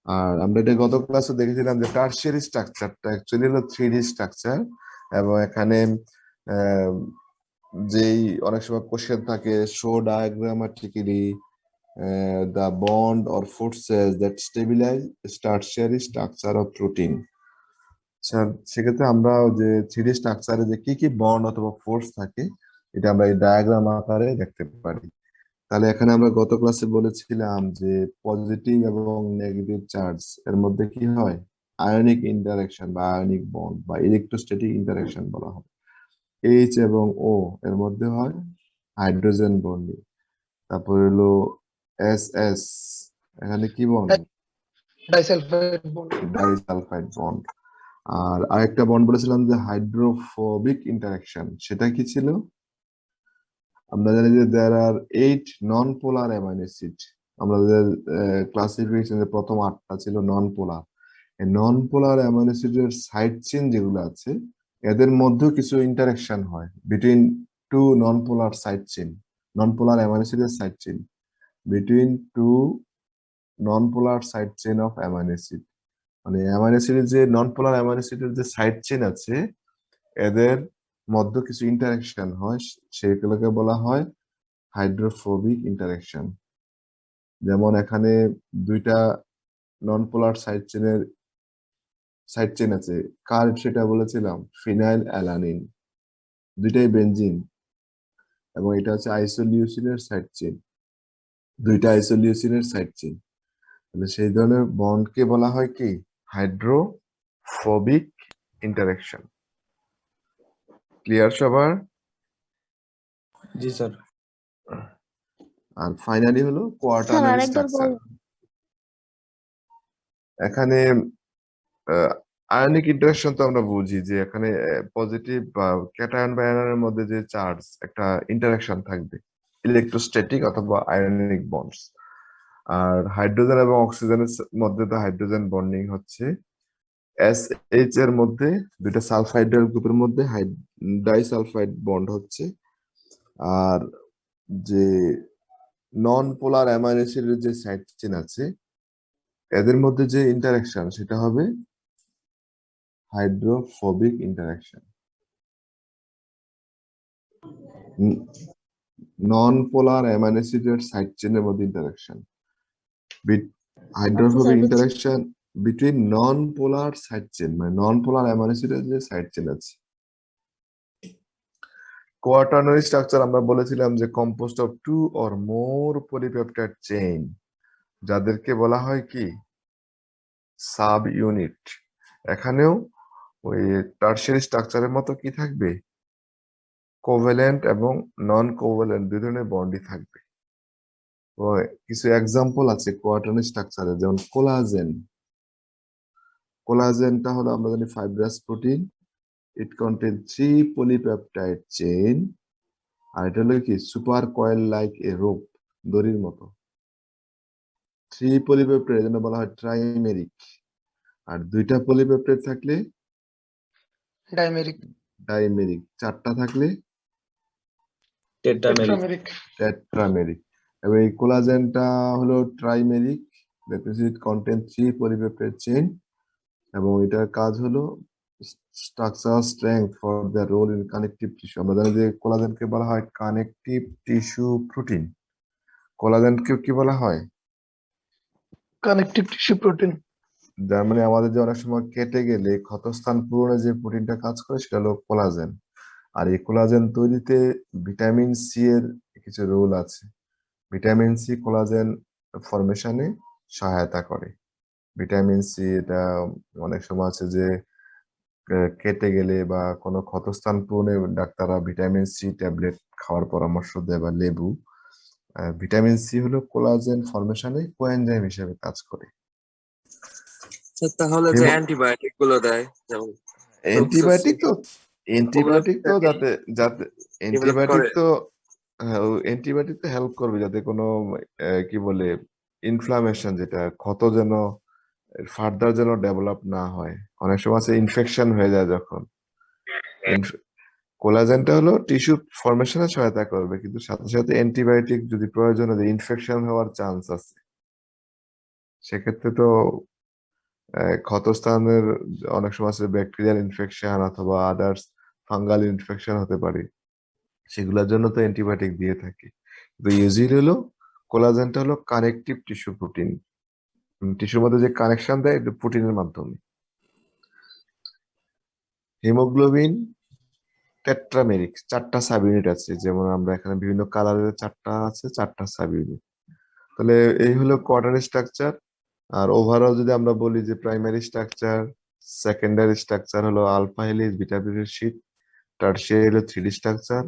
S1: আর আমরা এটা গত ক্লাসে দেখেছিলাম যে টারশিয়ারি স্ট্রাকচারটা অ্যাকচুয়ালি হলো 3D স্ট্রাকচার, এবং এখানে যেই অনেক সময় কোশ্চেন থাকে, show ডায়াগ্রামাটিক্যালি the bond or forces that stabilize tertiary structure of protein. সেক্ষেত্রে আমরা যে 3D স্ট্রাকচারে যে কি কি বন্ড অথবা ফোর্স থাকে এটা আমরা এই ডায়াগ্রাম আকারে দেখতে পারি। তাহলে এখানে আমরা গত ক্লাসে বলেছিলাম যে পজিটিভ এবং নেগেটিভ চার্জ এর মধ্যে কি হয়, আয়নিক ইন্টারঅ্যাকশন বা আয়নিক বন্ড বা ইলেকট্রোস্ট্যাটিক ইন্টারঅ্যাকশন বলা হয়। H এবং O এর মধ্যে হয় হাইড্রোজেন বন্ডিং। তারপর হলো SS, এখানে কি bond,
S6: disulfide bond.
S1: Disulfide bond. আর আরেকটা বন্ড বলেছিলাম যে হাইড্রোফোবিক ইন্টারঅ্যাকশন, সেটা কি ছিল? আমরা জানি যে দেয়ার আর 8 নন পোলার অ্যামাইনো অ্যাসিড। আমাদের ক্লাসিফিকেশনের প্রথম 8টা ছিল নন পোলার। এই নন পোলার অ্যামাইনো অ্যাসিডের সাইড চেইন যেগুলো আছে এদের মধ্যেও কিছু ইন্টারঅ্যাকশন হয় between two non polar side chain, non polar amino অ্যাসিডের side chain, between two non polar side chain of amino acid. মানে অ্যামাইনো অ্যাসিডের যে নন পোলার অ্যামাইনো অ্যাসিডের যে সাইড চেইন আছে এদের মধ্যে কিছু ইন্টারঅ্যাকশন হয়, সেগুলোকে বলা হয় হাইড্রোফোবিক ইন্টারঅ্যাকশন। যেমন এখানে দুইটা নন পোলার সাইড চেইন আছে, কার সেটা বলেছিলাম ফিনাইল অ্যালানিন, দুইটাই বেনজিন, এবং এটা হচ্ছে আইসোলিউসিনের সাইড চেইন, দুইটা আইসোলিউসিনের সাইড চেইন। তাহলে সেই ধরনের বন্ডকে বলা হয় কি হাইড্রোফোবিক ইন্টারঅ্যাকশন। ক্লিয়ার সবার?
S4: জি স্যার।
S1: আর ফাইনালি হলো
S5: স্যার
S1: কোয়াটার্নারি
S5: আরেকবার
S1: স্ট্রাকচার।
S5: বল।
S1: এখানে আয়নিক ইন্টারঅ্যাকশন তো আমরা বুঝি যে এখানে পজিটিভ বা ক্যাটায়ন বা অ্যানায়নের মধ্যে যে চার্জ একটা ইন্টারঅ্যাকশন থাকবে, ইলেকট্রোস্ট্যাটিক অথবা আয়নিক বন্ডস। আর হাইড্রোজেন এবং অক্সিজেনের মধ্যে তো হাইড্রোজেন বন্ডিং হচ্ছে SH এর মধ্যে দুইটা সালফাইডাল গ্রুপের মধ্যে ডাইসালফাইড বন্ড হচ্ছে। আর যে নন পোলার অ্যামাইনো অ্যাসিডের যে সাইড চেন আছে এদের মধ্যে যে ইন্টারাকশন সেটা হবে hydrophobic interaction. Non polar amino অ্যাসিডের সাইড চেনের মধ্যে ইন্টারাকশন, হাইড্রোফোবিক
S5: বুঝছি।
S1: ইন্টারাকশন বিটুইন নন পোলার সাইড চেন, মানে নন পোলার অ্যামাইনো অ্যাসিডের যে সাইড চেন আছে। কোয়াটার্নারি স্ট্রাকচার আমরা বলেছিলাম যে compost of 2 or more polypeptide chain, যাদেরকে বলা হয় কি সাব ইউনিট। এখানেও ওই টারশিয়ারি স্ট্রাকচারের মতো কি থাকবে, কোভ্যালেন্ট এবং নন কোভ্যালেন্ট দুই ধরনের বন্ডই থাকবে। তো কিছু এক্সাম্পল আছে কোয়াটার্নারি স্ট্রাকচারে, যেমন কোলাজেন। কোলাজেনটা হলো আমরা জানি ফাইব্রাস প্রোটিন, ইট কন্টেন 3 পলিপেপটাইড চেইন। আর এটা হলো কি super coil like a rope, দড়ির মতো। 3 পলিপেপটাইড এজন্য বলা হয় ট্রাইমেরিক। আর 2টা পলিপেপটাইড থাকলে
S6: ডাইমেরিক,
S1: ডাইমেরিক, 4টা থাকলে
S4: টেট্রামেরিক।
S6: টেট্রামেরিক।
S1: টেট্রামেরিক। এবং এই কোলাজেনটা হলো trimeric, that means it contain 3 polypeptide chain. এবং এটার কাজ হলো structural strength for the role in connective tissue. আমরা জানি যে কোলাজেনকে বলা হয় কানেকটিভ টিস্যু প্রোটিন। কোলাজেনকে কি বলা হয়,
S6: কানেকটিভ টিস্যু প্রোটিন।
S1: যার মানে আমাদের যে অনেক সময় কেটে গেলে ক্ষতস্থান পূরণে যে প্রোটিনটা কাজ করে সেটা হলো কোলাজেন। আর এই কোলাজেন তৈরিতে ভিটামিন সি এর কিছু রোল আছে। ভিটামিন সি কোলাজেন ফরমেশনে সহায়তা করে। ভিটামিন সি এটা অনেক সময় আছে যে কেটে গেলে বা কোনো ক্ষতস্থান পূরণে ডাক্তাররা ভিটামিন সি ট্যাবলেট খাওয়ার পরামর্শ দেয় বা লেবু। ভিটামিন সি হলো কোলাজেন ফরমেশনে কোএনজাইম হিসেবে কাজ করে।
S8: তাহলে যে অ্যান্টিবায়োটিক গুলো দেয় যেমন
S1: অ্যান্টিবায়োটিক তো যাতে
S8: Develop করে।
S1: অ্যান্টিবায়োটিক তো হেল্প করবে যাতে কোনো কি বলে ইনফ্লামেশন, যেটা ক্ষত যেন ফার্দার যেন ডেভেলপ না হয়। অনেক সময় আছে ইনফেকশন হয়ে যায় যখন। কোলাজেনটা হলো টিস্যু ফরমেশনে সহায়তা করবে, কিন্তু সাথে সাথে অ্যান্টিবায়োটিক যদি প্রয়োজন হয়, ইনফেকশন হওয়ার চান্স আছে, সেক্ষেত্রে তো ক্ষতস্থানের অনেক সময় আছে ব্যাকটেরিয়াল ইনফেকশন অথবা আদার্স ফাঙ্গাল ইনফেকশন হতে পারে, সেগুলোর জন্য তো অ্যান্টিবায়োটিক দিয়ে থাকে। তো ইউজুয়ালি হলো কোলাজেনটা হলো কানেকটিভ টিস্যু প্রোটিন, টিস্যুর মধ্যে যে কানেকশন দেয় এটা প্রোটিনের মাধ্যমে। হিমোগ্লোবিন টেট্রামেরিক, 4টা সাব ইউনিট আছে, যেমন আমরা এখানে বিভিন্ন কালারের 4টা আছে, 4টা সাব ইউনিট। তাহলে এই হলো কোয়াটার্নারি স্ট্রাকচার। আর ওভারঅল যদি আমরা বলি যে প্রাইমারি স্ট্রাকচার, সেকেন্ডারি স্ট্রাকচার হলো alpha helix, beta sheet, tertiary হলো 3D স্ট্রাকচার,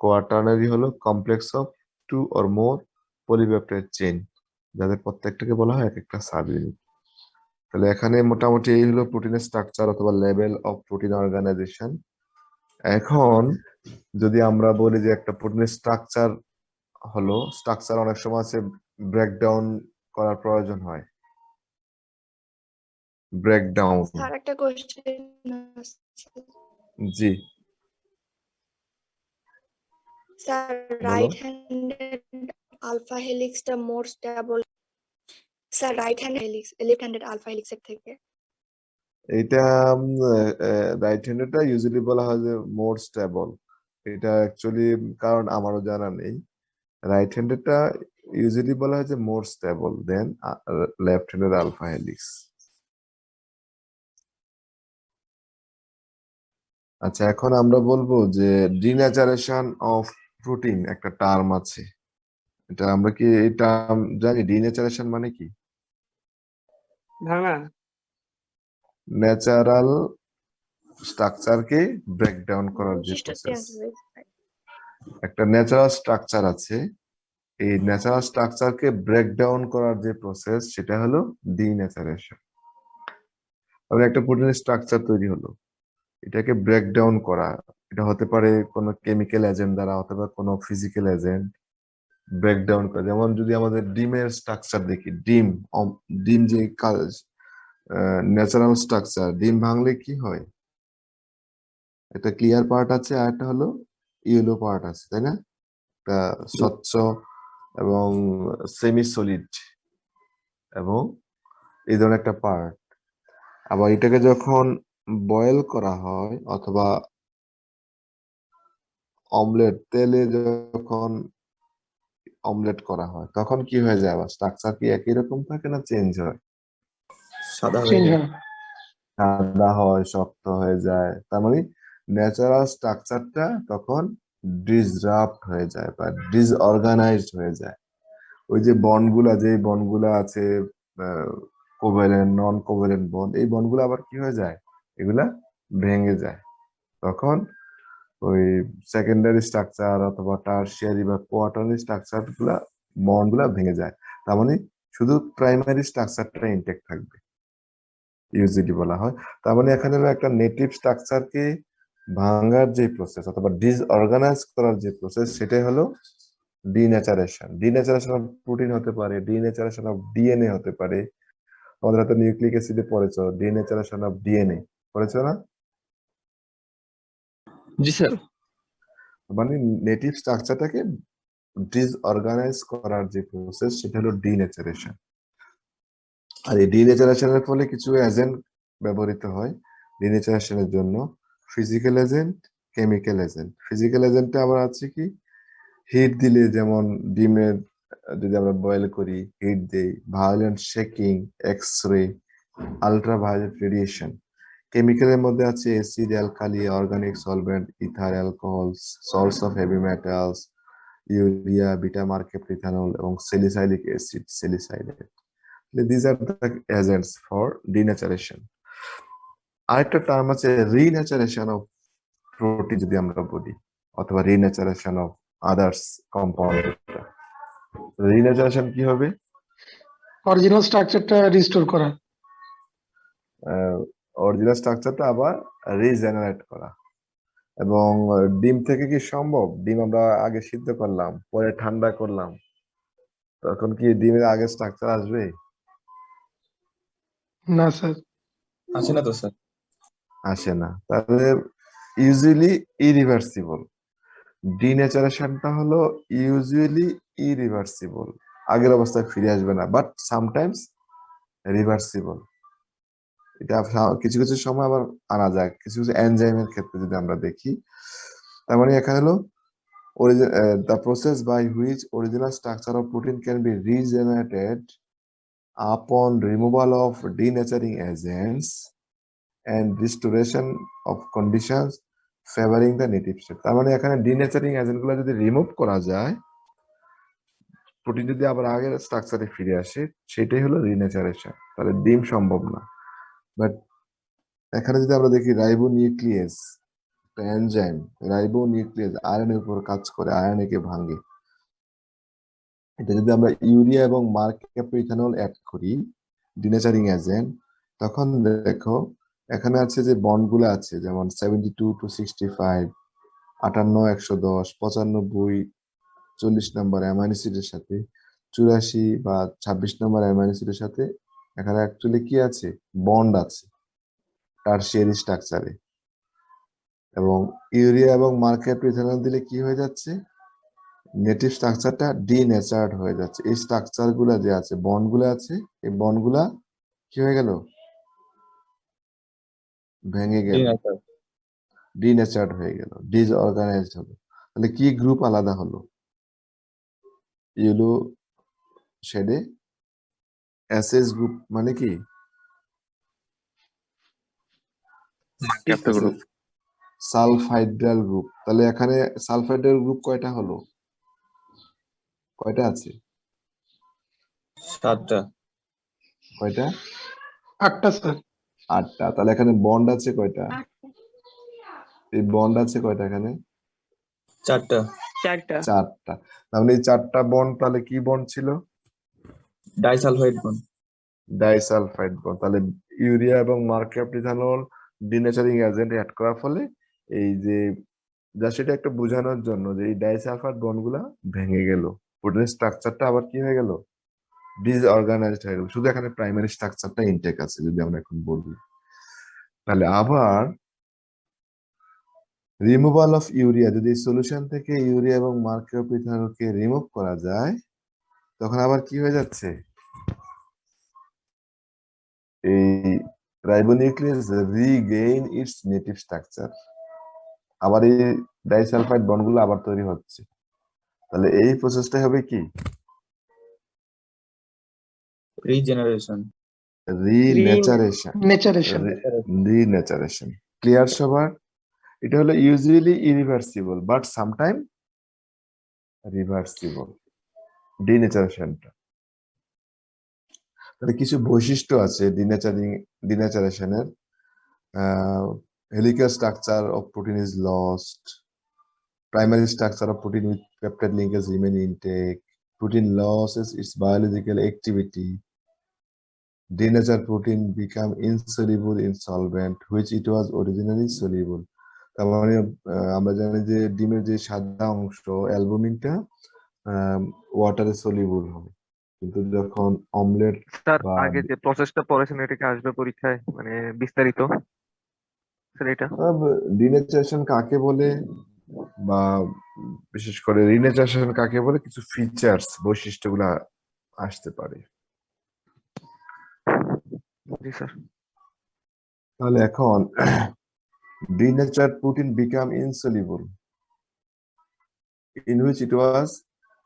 S1: কোয়াটার্নারি হলো complex of 2 or more polypeptide chain, যাদের প্রত্যেকটাকে বলা হয় এক একটা সাব ইউনিট। তাহলে এখানে মোটামুটি এই হলো প্রোটিনের স্ট্রাকচার অথবা লেভেল অফ প্রোটিন অর্গানাইজেশন। এখন যদি আমরা বলি যে একটা প্রোটিনের স্ট্রাকচার হলো, স্ট্রাকচার অনেক সময় আছে ব্রেকডাউন করার প্রয়োজন হয়। ব্রেকডাউন,
S5: স্যার একটা কোশ্চেন
S1: জি
S5: স্যার,
S1: বলো।
S5: রাইট হ্যান্ডেড আলফা হেলিক্সটা more stable. Sir right hand helix left handed alpha হেলিক্সের থেকে।
S1: এটা রাইট হ্যান্ডেডটা ইউজুয়ালি বলা হয় যে মোর স্টেবল। এটা অ্যাকচুয়ালি কারণ আমারও জানা নেই। রাইট হ্যান্ডেডটা ইউজুয়ালি বলা হয় যে মোর স্টেবল দেন লেফট হ্যান্ডেড আলফা হেলিক্স। আচ্ছা, এখন আমরা বলবো যে ডিন্যাচারেশন অফ প্রোটিন একটা টার্ম আছে। এটা আমরা কি এই টার্ম জানি? ডিন্যাচারেশন মানে কি?
S3: ভাঙা।
S1: ন্যাচারাল স্ট্রাকচারকে ব্রেকডাউন করার যে প্রসেস। একটা ন্যাচারাল স্ট্রাকচার আছে, এই ন্যাচারাল স্ট্রাকচারকে ব্রেকডাউন করার যে প্রসেস সেটা হলো ডিন্যাচারেশন। তাহলে একটা প্রোটিনের স্ট্রাকচার তৈরি হলো, এটাকে ব্রেকডাউন করা, এটা হতে পারে কোনো কেমিক্যাল এজেন্ট দ্বারা, হতে পারে কোনো ফিজিক্যাল এজেন্ট, ব্রেকডাউন করে। যেমন যদি আমাদের ডিমের স্ট্রাকচার দেখি, ডিম যে ন্যাচারাল স্ট্রাকচার, ডিম ভাঙলে কি হয়, একটা ক্লিয়ার পার্ট আছে আর একটা হলো ইয়েলো পার্ট আছে, তাই না? একটা স্বচ্ছ এবং সেমি সলিড এবং এই ধরনের একটা পার্ট। আবার এটাকে যখন বয়েল করা হয় অথবা অমলেট, তেলে যখন অমলেট করা হয় তখন কি হয়ে যায়, আবার স্ট্রাকচার কি একই রকম থাকে না চেঞ্জ হয়?
S4: সাদা হয়ে
S6: চেঞ্জ
S4: যায়।
S6: হয়।
S1: ঠান্ডা হয়, শক্ত হয়ে যায়। তার মানে ন্যাচারাল স্ট্রাকচারটা তখন ডিসরাপ্ট হয়ে যায় বা ডিসঅর্গানাইজড হয়ে যায়। ওই যে বন্ডগুলা আছে, কোভ্যালেন্ট, নন কোভ্যালেন্ট বন্ড, এই বন্ডগুলো আবার কি হয়ে যায়, এগুলা ভেঙে যায়। তখন ওই সেকেন্ডারি স্ট্রাকচার অথবা টারশিয়ারি বা কোয়াটারনারি স্ট্রাকচার বন্ডগুলা ভেঙে যায়। তার মানে শুধু প্রাইমারি স্ট্রাকচারটা ইনটেক্ট থাকবে, ইউজুয়ালি বলা হয়। তার মানে এখানে হলো একটা নেটিভ স্ট্রাকচারকে ভাঙার যে প্রসেস অথবা ডিসঅর্গানাইজ করার যে প্রসেস, সেটাই হলো ডিনেচারেশন। ডিনেচারেশন অফ প্রোটিন হতে পারে, ডিনেচারেশন অফ ডিএনএ হতে পারে। আমাদের হাতে নিউক্লিক অ্যাসিডে পড়েছো, ডিনেচারেশন অফ ডিএনএ পড়েছো না?
S3: জি স্যার।
S1: মানে নেটিভ স্ট্রাকচারটাকে ডিসঅর্গানাইজ করার যে প্রসেস, সেটা হলো ডিনেচারেশন। আর এই ডিনেচারেশনের ফলে কিছু এজেন্ট ব্যবহৃত হয় ডিনেচারেশনের জন্য, physical agent, chemical agent. Physical এজেন্টে আবার আছে কি, হিট দিলে, যেমন ডিমের যদি আমরা বয়েল করি, হিট দেই, violent shaking, x-ray, ultra violet radiation. কেমিক্যালের মধ্যে আছে acid, alkali, organic solvent, ether, alcohols, salts of heavy metals, urea, beta mercaptoethanol এবং salicylic acid, salicylate. These are the agents for denaturation. আরেকটা term আছে renaturation of protein যদি আমরা বলি, অথবা renaturation of others compound. Renaturation কি হবে?
S6: Original স্ট্রাকচারটা রিস্টোর করা।
S1: অরিজিনাল স্ট্রাকচারটা আবার রিজেনারেট করা। এবং ডিম থেকে কি সম্ভব, ডিম আমরা আগে সিদ্ধ করলাম, পরে ঠান্ডা করলাম, তখন কি ডিমের আগে স্ট্রাকচার আসবে?
S6: না স্যার।
S4: আসে না তো স্যার।
S1: আসে না। তাহলে ইউজুয়ালি ইরিভার্সিবল। ডিনেচারেশনটা হলো ইউজুয়ালি ইরিভার্সিবল, আগের অবস্থায় ফিরে আসবে না, বাট সামটাইমস রিভার্সিবল। এটা কিছু কিছু সময় আবার আনা যায়, কিছু কিছু এনজাইমের ক্ষেত্রে যদি আমরা দেখি। তার মানে এখানে হলো the process by which original structure of protein can be regenerated upon removal of denaturing agents and restoration of conditions favoring the native state. তার মানে এখানে ডিনেচারিং এজেন্ট গুলো যদি রিমুভ করা যায়, প্রোটিন যদি আবার আগের স্ট্রাকচারে ফিরে আসে, সেটাই হলো রিনেচারেশন। তাহলে ডিম সম্ভব না। বাট এখানে যদি আমরা দেখি রাইবো নিউক্লিয়াস, একটা এনজাইম, রাইবো নিউক্লিয়াস আয়রনের উপর কাজ করে, আয়রনকে ভাঙে। এটা যদি আমরা ইউরিয়া এবং মার্কেপটোইথানল অ্যাড করি, ডিনেচারিং এজেন্ট, তখন দেখো এখানে আছে যে বন্ডগুলো আছে, যেমন 72 to 65, 58, 110, 95, 40 নম্বর অ্যামাইনো অ্যাসিডের সাথে, 84 বা 26 নম্বর অ্যামাইনো অ্যাসিডের সাথে এখানে অ্যাকচুয়ালি কি আছে, বন্ড আছে টারশিয়ারি স্ট্রাকচারে। এবং ইউরিয়া এবং মার্কেপটোইথানল দিলে কি হয়ে যাচ্ছে, নেটিভ স্ট্রাকচারটা ডিনেচার্ড হয়ে যাচ্ছে। এই স্ট্রাকচার গুলা যে আছে, বন্ড গুলা আছে, এই বন্ড গুলা কি হয়ে গেল, ভেঙে গেল, ডিনেচার্ড হয়ে গেল, ডিসঅর্গানাইজড হলো। তাহলে কি গ্রুপ আলাদা হলো, ইয়েলো শেডে এসএস গ্রুপ মানে কি,
S8: ক্যাপ্টা গ্রুপ।
S1: সালফাইড্রাল গ্রুপ। তাহলে এখানে সালফাইড্রাল গ্রুপ কয়টা হলো, কয়টা আছে,
S4: 7টা।
S1: কয়টা,
S6: 8টা স্যার।
S1: 8টা। তাহলে এখানে বন্ড আছে কয়টা, এই বন্ড আছে কয়টা এখানে,
S4: 4টা।
S3: 4টা।
S1: 4টা। তাহলে এই 4টা বন্ড তাহলে কি বন্ড ছিল,
S4: ডাইসালফাইড বন্ড।
S1: Disulfide bond. তাহলে ইউরিয়া এবং মার্কেপটোইথানল ডিনেচারিং এজেন্ট অ্যাড করার ফলে এই যে, যা সেটা একটা বোঝানোর জন্য যে এই ডাইসালফাইড বন্ড গুলা ভেঙে গেল, প্রোটিনের স্ট্রাকচারটা আবার কি হয়ে গেল, ডিসঅর্গানাইজড হয়ে গেল, শুধু এখানে প্রাইমারি স্ট্রাকচারটা ইনটেক আছে যদি আমরা এখন বলি। তাহলে আবার রিমুভাল অফ ইউরিয়া, যদি সলিউশন থেকে ইউরিয়া এবং মার্কিওপিথানলকে রিমুভ করা যায়, তখন আবার কি হয়ে যাচ্ছে, এই রাইবোনিউক্লিয়াস রিগেইন ইটস নেটিভ স্ট্রাকচার, আবার এই ডাইসালফাইড বন্ডগুলো আবার তৈরি হচ্ছে। তাহলে এই প্রসেসটা হবে কি,
S4: রিজেনারেশন।
S1: রিনেচারেশন।
S6: নেচারেশন।
S1: রিনেচারেশন ক্লিয়ার সবার? এটা হলো usually irreversible but sometime reversible, ডিনেচারেশনটা। তাহলে কিছু বৈশিষ্ট্য আছে ডিনেচারেশনের। helical structure of protein is lost, primary structure of protein with peptide linkage remain intact, protein loses its biological activity, denatured protein become insoluble in solvent which it was originally soluble. তার মানে আমরা জানি যে ডিমের যে সাদা অংশ অ্যালবুমিনটা ওয়াটারে soluble হবে, কিন্তু যখন অমলেট
S2: স্যার
S1: বা
S2: আগে যে প্রসেসটা পড়েছেন এটা কি আসবে পরীক্ষায়, মানে বিস্তারিত স্যার এটা?
S1: ডিনেচারেশন কাকে বলে বা বিশেষ করে রিনেচারেশন কাকে বলে, কিছু ফিচার্স বৈশিষ্ট্যগুলো আসতে পারে।
S2: জি স্যার।
S1: তাহলে এখন denatured protein become insoluble in which it was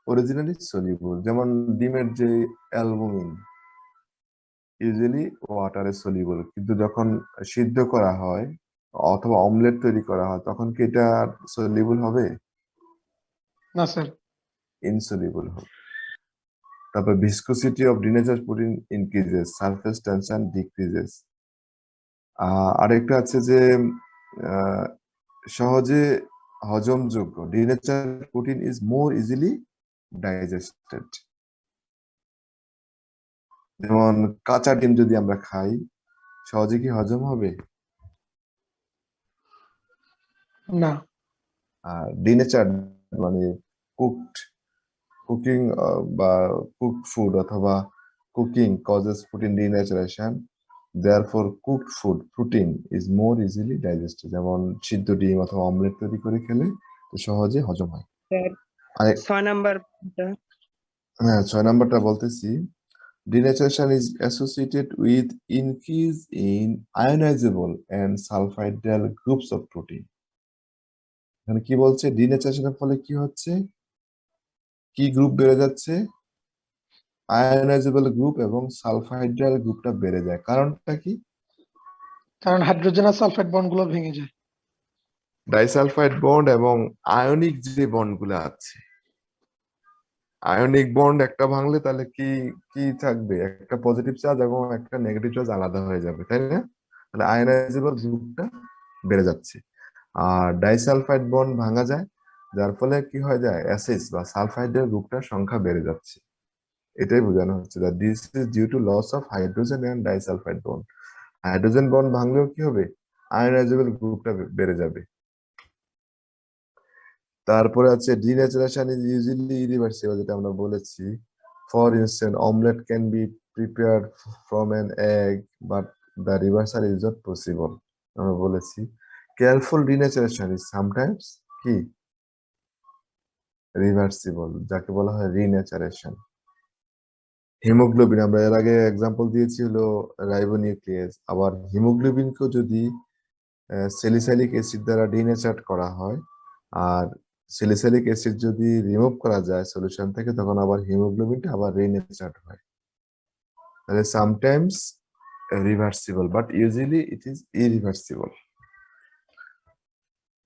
S1: originally soluble, যেমন ডিমের যে অ্যালবুমিন ইউজুয়ালি ওয়াটারে সলিউবল, কিন্তু যখন সিদ্ধ করা হয় অথবা অমলেট তৈরি করা হয় তখন কি এটা সলিউবল হবে?
S6: না স্যার।
S1: ইনসলিউবল হবে। তারপর viscosity of denatured protein increases, surface tension decreases. আরেকটা আছে যে সহজে হজমযোগ্য, denatured protein is more easily digested. যেমন কাঁচা ডিম যদি আমরা খাই সহজে কি হজম হবে?
S6: না।
S1: আর denatured মানে কুকিং বা কুকড ফুড অথবা cooking causes protein denaturation, therefore cooked food protein is more easily digested. যেমন সিদ্ধ ডিম অথবা অমলেট তৈরি করে খেলে তো সহজে হজম হয়।
S3: স্যার
S1: আর
S3: 6 নাম্বার
S1: হ্যাঁ 6 নাম্বারটা বলতেছি, denaturation is associated with increase in ionizable and sulfidal groups of protein. এখানে কি বলছে, ডিনেচারেশনের ফলে কি হচ্ছে, কি গ্রুপ বেড়ে যাচ্ছে, আয়োনাইজেবল গ্রুপ এবং সালফাইডাল গ্রুপটা বেড়ে যায়। কারণটা কি?
S6: কারণ হাইড্রোজেন আর সালফাইড বন্ড গুলো ভেঙে যায়।
S1: ডাইসালফাইড বন্ড এবং আয়নিক যে বন্ডগুলো আছে, আয়নিক বন্ড একটা ভাঙলে তাহলে কি কি থাকবে, একটা পজিটিভ চার্জ এবং একটা নেগেটিভ চার্জ আলাদা হয়ে যাবে, তাই না? তাহলে আয়োনাইজেবল গ্রুপটা বেড়ে যাচ্ছে। আর ডাইসালফাইড বন্ড ভাঙা যায়, যার ফলে কি হয়ে যায়, অ্যাসিড বা সালফাইডের গ্রুপটার সংখ্যা বেড়ে যাচ্ছে। এটাই বোঝানো হচ্ছে that this is due to loss of hydrogen and disulfide bond. Hydrogen bond ভাঙলেও কি হবে, আয়োনাইজেবল গ্রুপটা বেড়ে যাবে। তারপরে আছে ডিনেচারেশন ইজ ইউজুয়ালি ইরিভার্সিবল, যেটা আমরা বলেছি। For instance omelette can be prepared from an egg but the reversal is not possible, আমরা বলেছি। কেয়ারফুল ডিনেচারেশন ইজ সামটাইমস কি রিভার্সিবল, যাকে বলা হয় রিনেচারেশন। হিমোগ্লোবিন আমরা এর আগে এক্সাম্পল দিয়েছি হলো রাইবোনিউক্লিয়েজ, আবার হিমোগ্লোবিনকেও যদি স্যালিসাইলিক অ্যাসিড দ্বারা ডিনেচার্ড করা হয় আর স্যালিসাইলিক অ্যাসিড যদি রিমুভ করা যায় সলিউশন থেকে, তখন আবার হিমোগ্লোবিনটা আবার রিনেচার্ড হয়। তাহলে sometimes reversible but usually it is irreversible.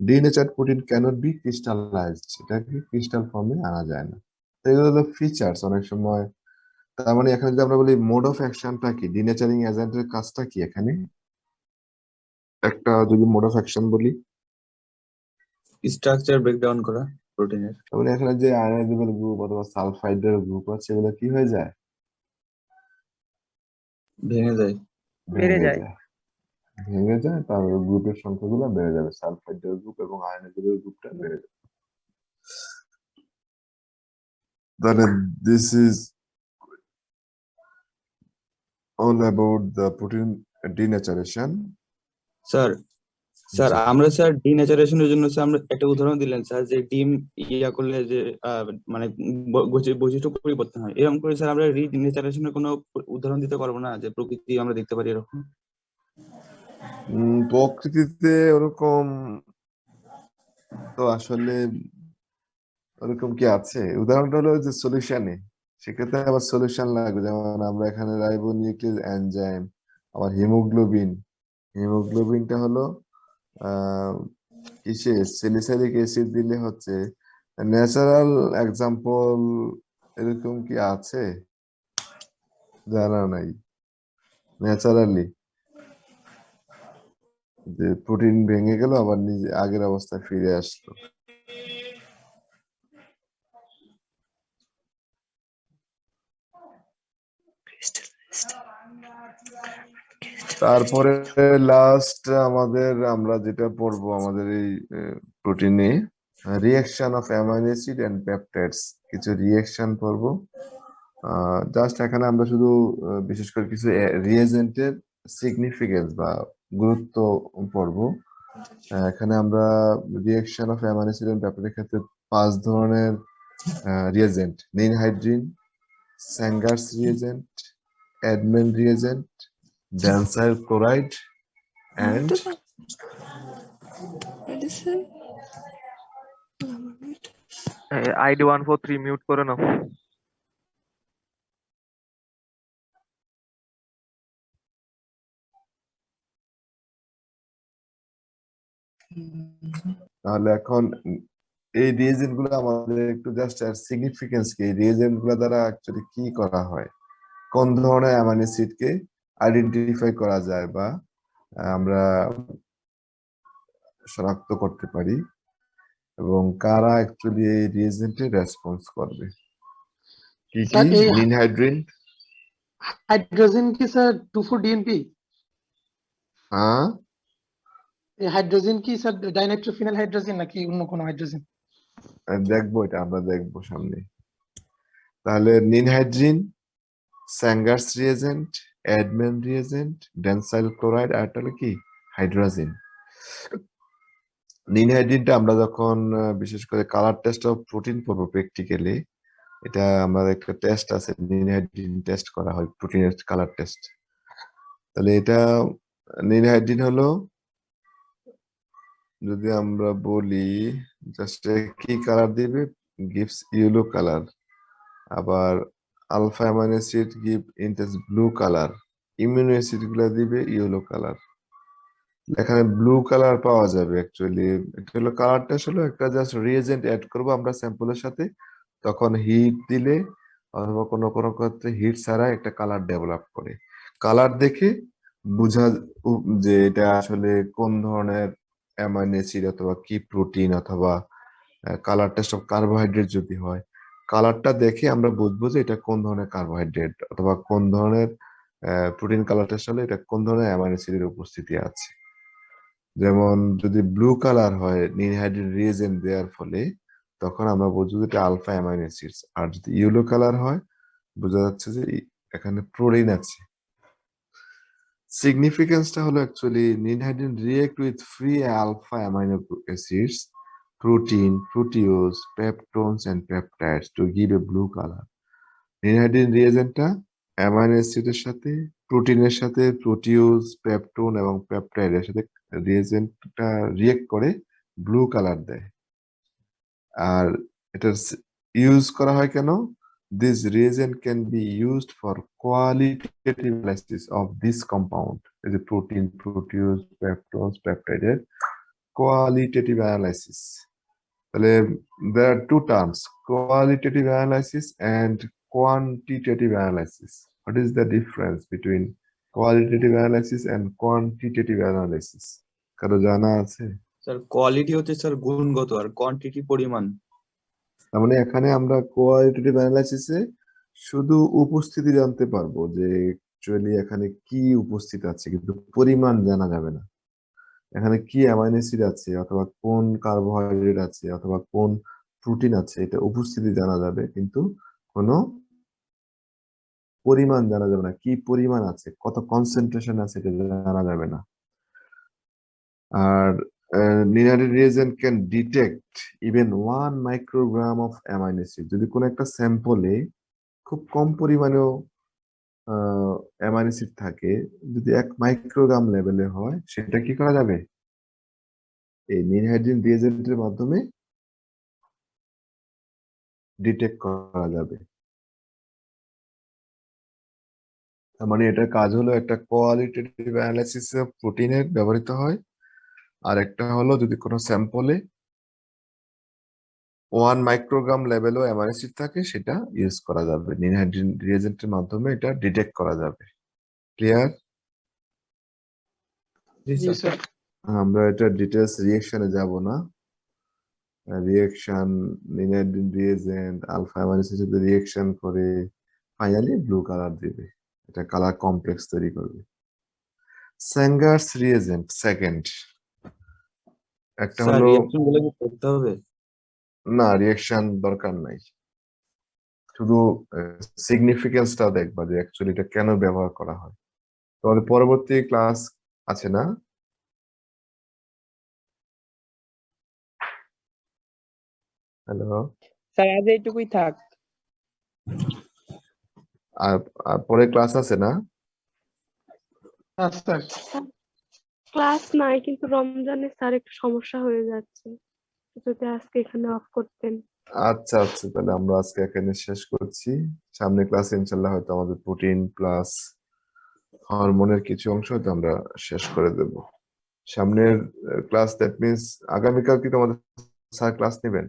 S1: Denatured protein cannot be crystallised, এটাকে ক্রিস্টাল ফর্মে আনা যায় না। তো এগুলো হলো ফিচার্স। অনেক সময় তার মানে এখানে যদি আমরা বলি মোড অফ অ্যাকশনটা কি, ডিনেচারিং এজেন্টের কাজটা কি, এখানে একটা যদি মোড অফ অ্যাকশন বলি,
S4: স্ট্রাকচার ব্রেকডাউন করা প্রোটিনের।
S1: তাহলে এখানে যে আয়োনাইজেবল গ্রুপ অথবা সালফাইডের গ্রুপ আছে এগুলো কি হয়ে যায়,
S4: ভেঙে যায়।
S3: বেড়ে যায়।
S1: ভেঙে যায়, তার গ্রুপের সংখ্যাগুলো বেড়ে যাবে, সালফাইডের গ্রুপ এবং আয়োনাইজেবল গ্রুপটা বেড়ে যাবে। then this is all about the protein denaturation.
S4: Sir sir
S1: জি।
S4: আমরা স্যার ডিন্যাচারেশনের জন্য স্যার আমরা একটা উদাহরণ দিলেন স্যার যে ডিম ইয়া করলে যে মানে বৈশিষ্ট্য পরিবর্তন হয়, এরকম করে স্যার আমরা রিডিনেচারেশনের কোনো উদাহরণ দিতে পারবো না যে প্রকৃতি আমরা দেখতে পারি এরকম?
S1: প্রকৃতিতে ওরকম তো আসলে ওরকম কি আছে? উদাহরণটা হলো যে সলিউশনে, সেক্ষেত্রে আবার সলিউশন লাগবে। যেমন আমরা এখানে রাইবোনিউক্লিক এনজাইম, আবার হিমোগ্লোবিনটা হলো কিসে স্যালিসাইলিক অ্যাসিড দিলে হচ্ছে। ন্যাচারাল এক্সাম্পল এরকম কি আছে? জানা নাই। ন্যাচারালি যে প্রোটিন ভেঙে গেল আবার নিজে আগের অবস্থায় ফিরে আসলো। তারপরে লাস্ট আমরা যেটা পড়বো আমাদের এই প্রোটিনে, reaction of amino acid and peptides, কিছু রিঅ্যাকশন পড়বো। জাস্ট এখানে আমরা শুধু বিশেষ করে কিছু রিএজেন্টের সিগনিফিকেন্স বা গুরুত্ব পড়বো। এখানে আমরা reaction of amino acid and পেপটাইডের ক্ষেত্রে 5 ধরনের reagent: ninhydrin, Sanger's reagent, Edman reagent, dansyl chloride and
S2: ID 143 mute করে নাও।
S1: তাহলে এখন এই রিএজেন্ট গুলো আমাদের একটু জাস্ট সিগনিফিকেন্স কি, এই রিএজেন্ট গুলো দ্বারা অ্যাকচুয়ালি কি করা হয়, কোন ধরনের অ্যামাইনো অ্যাসিড কে আইডেন্টিফাই করা যায় বা আমরা শনাক্ত করতে পারি, এবং কারা অ্যাকচুয়ালি এই রিএজেন্টে রেসপন্স করবে। কি কি?
S6: স্যার, এই
S1: নিনহাইড্রিন,
S6: হাইড্রোজেন কি স্যার 2,4-DNP?
S1: হ্যাঁ
S6: এই হাইড্রোজেন কি স্যার ডাইনাইট্রোফিনাইল হাইড্রোজেন নাকি অন্য কোনো হাইড্রোজেন?
S1: দেখবো, এটা আমরা দেখবো সামনে। তাহলে নিনহাইড্রিন, Sanger's reagent, Edman reagent, ডেনসাইল chloride, আর হলো কি হাইড্রোজেন। নিনহাইড্রিনটা আমরা যখন বিশেষ করে কালার টেস্ট অফ প্রোটিন পড়বো প্র্যাকটিক্যালি, এটা আমাদের একটা টেস্ট আছে, নিনহাইড্রিন টেস্ট করা হয়, প্রোটিনের কালার টেস্ট। তাহলে এটা নিনহাইড্রিন হলো, যদি আমরা বলি জাস্ট কি কালার দিবে, গিভস ইয়েলো কালার। আবার alpha amino acid give intense blue colour, imino acid গুলা দিবে ইয়েলো কালার। এখানে ব্লু কালার পাওয়া যাবে অ্যাকচুয়ালি। এটা হলো কালার টেস্ট, হলো একটা জাস্ট রিএজেন্ট অ্যাড করব আমরা স্যাম্পলের সাথে, তখন হিট দিলে অথবা কোনো কোনো ক্ষেত্রে হিট ছাড়া একটা কালার ডেভেলপ করে। কালার দেখে বোঝা যে এটা আসলে কোন ধরনের অ্যামাইনো অ্যাসিড অথবা কি প্রোটিন, অথবা কালার টেস্ট অফ কার্বোহাইড্রেট যদি হয়, কালারটা দেখে আমরা বুঝবো যে এটা কোন ধরনের কার্বোহাইড্রেট, অথবা কোন ধরনের প্রোটিন। কালার টেস্ট হলে এটা কোন ধরনের অ্যামাইনো অ্যাসিডের উপস্থিতি আছে। যেমন যদি ব্লু কালার হয় নিনহাইড্রিন রিএজেন্ট দেওয়ার ফলে, তখন আমরা বুঝবো যে এটা আলফা অ্যামাইনো অ্যাসিডস। আর যদি ইয়েলো কালার হয়, বোঝা যাচ্ছে যে এখানে প্রোটিন আছে। সিগনিফিকেন্সটা হলো actually ninhydrin react with free alpha amino acids, protein, proteose, peptones and peptides to give a blue color. Ninhydrin রিএজেন্টটা অ্যামাইনো অ্যাসিডের সাথে, প্রোটিনের সাথে, প্রোটিউজ, পেপটোন এবং পেপটাইডের সাথে রিএজেন্টটা রিয়েক্ট করে ব্লু কালার দেয়। আর এটা ইউজ করা হয় কেন? This reagent can be used for qualitative analysis of this compound, এই যে প্রোটিন, প্রোটিউজ, পেপটোনস, পেপটাইডের কোয়ালিটেটিভ অ্যানালাইসিস। তাহলে there are two terms, qualitative analysis and quantitative analysis. What is the difference between qualitative analysis and quantitative analysis? কারো জানা আছে?
S4: Sir quality হচ্ছে sir গুণগত, আর quantity পরিমাণ।
S1: তার মানে এখানে আমরা কোয়ালিটেটিভ অ্যানালাইসিসে শুধু উপস্থিতি জানতে পারবো যে অ্যাকচুয়ালি এখানে কি উপস্থিত আছে, কিন্তু পরিমাণ জানা যাবে না। এখানে কি অ্যামাইনো অ্যাসিড আছে, অথবা কোন কার্বোহাইড্রেট আছে, অথবা কোন প্রোটিন আছে, এটা উপস্থিতি জানা যাবে, কিন্তু কোনো পরিমাণ জানা যাবে না, কি পরিমাণ আছে, কত কনসেন্ট্রেশন আছে এটা জানা যাবে না। আর linear reagent can detect even 1 microgram of amino acid। যদি কোনো একটা স্যাম্পলে খুব কম পরিমাণেও অ্যামাইনো অ্যাসিড থাকে, যদি 1 মাইক্রোগ্রাম লেভেলে হয়, সেটা কি করা যাবে? এই নিনহাইড্রিন রিয়েজেন্টের মাধ্যমে ডিটেক্ট করা যাবে। তার মানে এটার কাজ হলো একটা কোয়ালিটেটিভ অ্যানালাইসিস অফ প্রোটিনের ব্যবহৃত হয়, আর একটা হলো যদি কোনো স্যাম্পলে 1 মাইক্রোগ্রাম লেভেলও অ্যামাইনো অ্যাসিড থাকে, সেটা ইউজ করা যাবে। নিনহাইড্রিন রিয়েজেন্টের মাধ্যমে এটা ডিটেক্ট করা যাবে। ক্লিয়ার?
S6: জি স্যার।
S1: আমরা এটা ডিটেলস রিয়েকশনে যাব না। রিয়েকশন, লিনিয়ার রিয়েজেন্ট আলফা অ্যামাইনো অ্যাসিডের সাথে রিয়েকশন করে ফাইনালি ব্লু কালার দিবে, এটা কালার কমপ্লেক্স তৈরি করবে। স্যাঙ্গারস রিয়েজেন্ট সেকেন্ড, একটা
S4: স্যার
S1: হলো
S4: রিঅ্যাকশন গুলো কি করতে হবে?
S1: না, রিয়েকশন দরকার নাই, শুধু সিগনিফিকেন্সটা দেখবা যে অ্যাকচুয়ালি এটা কেন ব্যবহার করা হয়। তোমাদের পরবর্তী ক্লাস আছে না? হ্যালো,
S3: স্যার আজ এইটুকুই থাক।
S1: আর পরে ক্লাস আছে না?
S6: স্যার
S9: ক্লাস নাই, কিন্তু রমজানে স্যার একটু সমস্যা হয়ে যাচ্ছে, যদি আজকে এখানে অফ করতেন।
S1: আচ্ছা আচ্ছা, তাহলে আমরা আজকে এখানে শেষ করছি। সামনে ক্লাসে ইনশাল্লাহ হয়তো আমাদের প্রোটিন প্লাস হরমোনের কিছু অংশ হয়তো আমরা শেষ করে দেব। সামনের ক্লাস, দ্যাট মিনস আগামীকাল কি তোমাদের স্যার ক্লাস নেবেন?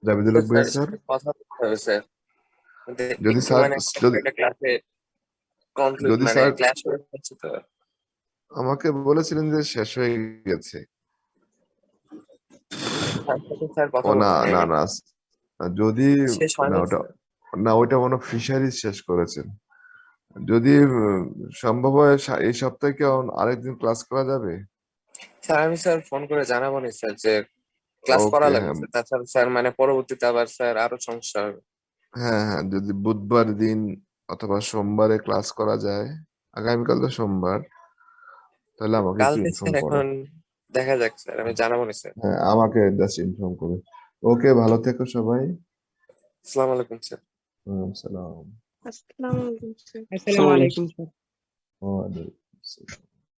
S1: জাবিদুল হক ভাই স্যার,
S8: কথা বলতে হবে স্যার।
S1: যদি
S8: একটু
S1: স্যার
S8: মানে একটা ক্লাসে কনফ্লিক্ট,
S1: যদি
S8: মানে
S1: স্যার
S8: ক্লাস হয়ে যাচ্ছে তো।
S1: আমাকে বলেছিলেন যে শেষ হয়ে গেছে।
S8: স্যার কথা
S1: ও না
S8: বলতে
S1: না না, যদি
S8: শেষ হয়
S1: না
S8: না
S1: ওটা,
S8: স্যার।
S1: না ওইটা মনে হয় ফিশারিজ শেষ করেছেন। যদি সম্ভব হয় এই সপ্তাহে কি আরেকদিন ক্লাস করা যাবে?
S8: স্যার আমি স্যার ফোন করে জানাবো না স্যার যে ক্লাস করা
S1: ওকে,
S8: লাগবে
S1: হ্যাঁ
S8: স্যার। তাছাড়া স্যার মানে পরবর্তীতে আবার স্যার আরো সমস্যা হবে।
S1: হ্যাঁ হ্যাঁ, যদি বুধবার দিন অথবা সোমবারে ক্লাস করা যায়, আগামীকাল তো সোমবার, তাহলে আমাকে একটু
S8: কালকে
S1: ইনফর্ম
S8: স্যার
S1: করো।
S8: এখন দেখা যাক স্যার, আমি জানাবো না স্যার।
S1: হ্যাঁ, আমাকে জাস্ট ইনফর্ম করো। ওকে, ভালো থেকো সবাই।
S8: আসসালামু আলাইকুম স্যার।
S1: সালাম।
S9: আসসালামু আলাইকুম স্যার।
S3: আসসালামু আলাইকুম স্যার।
S1: ওয়ালাইকুম আসসালাম।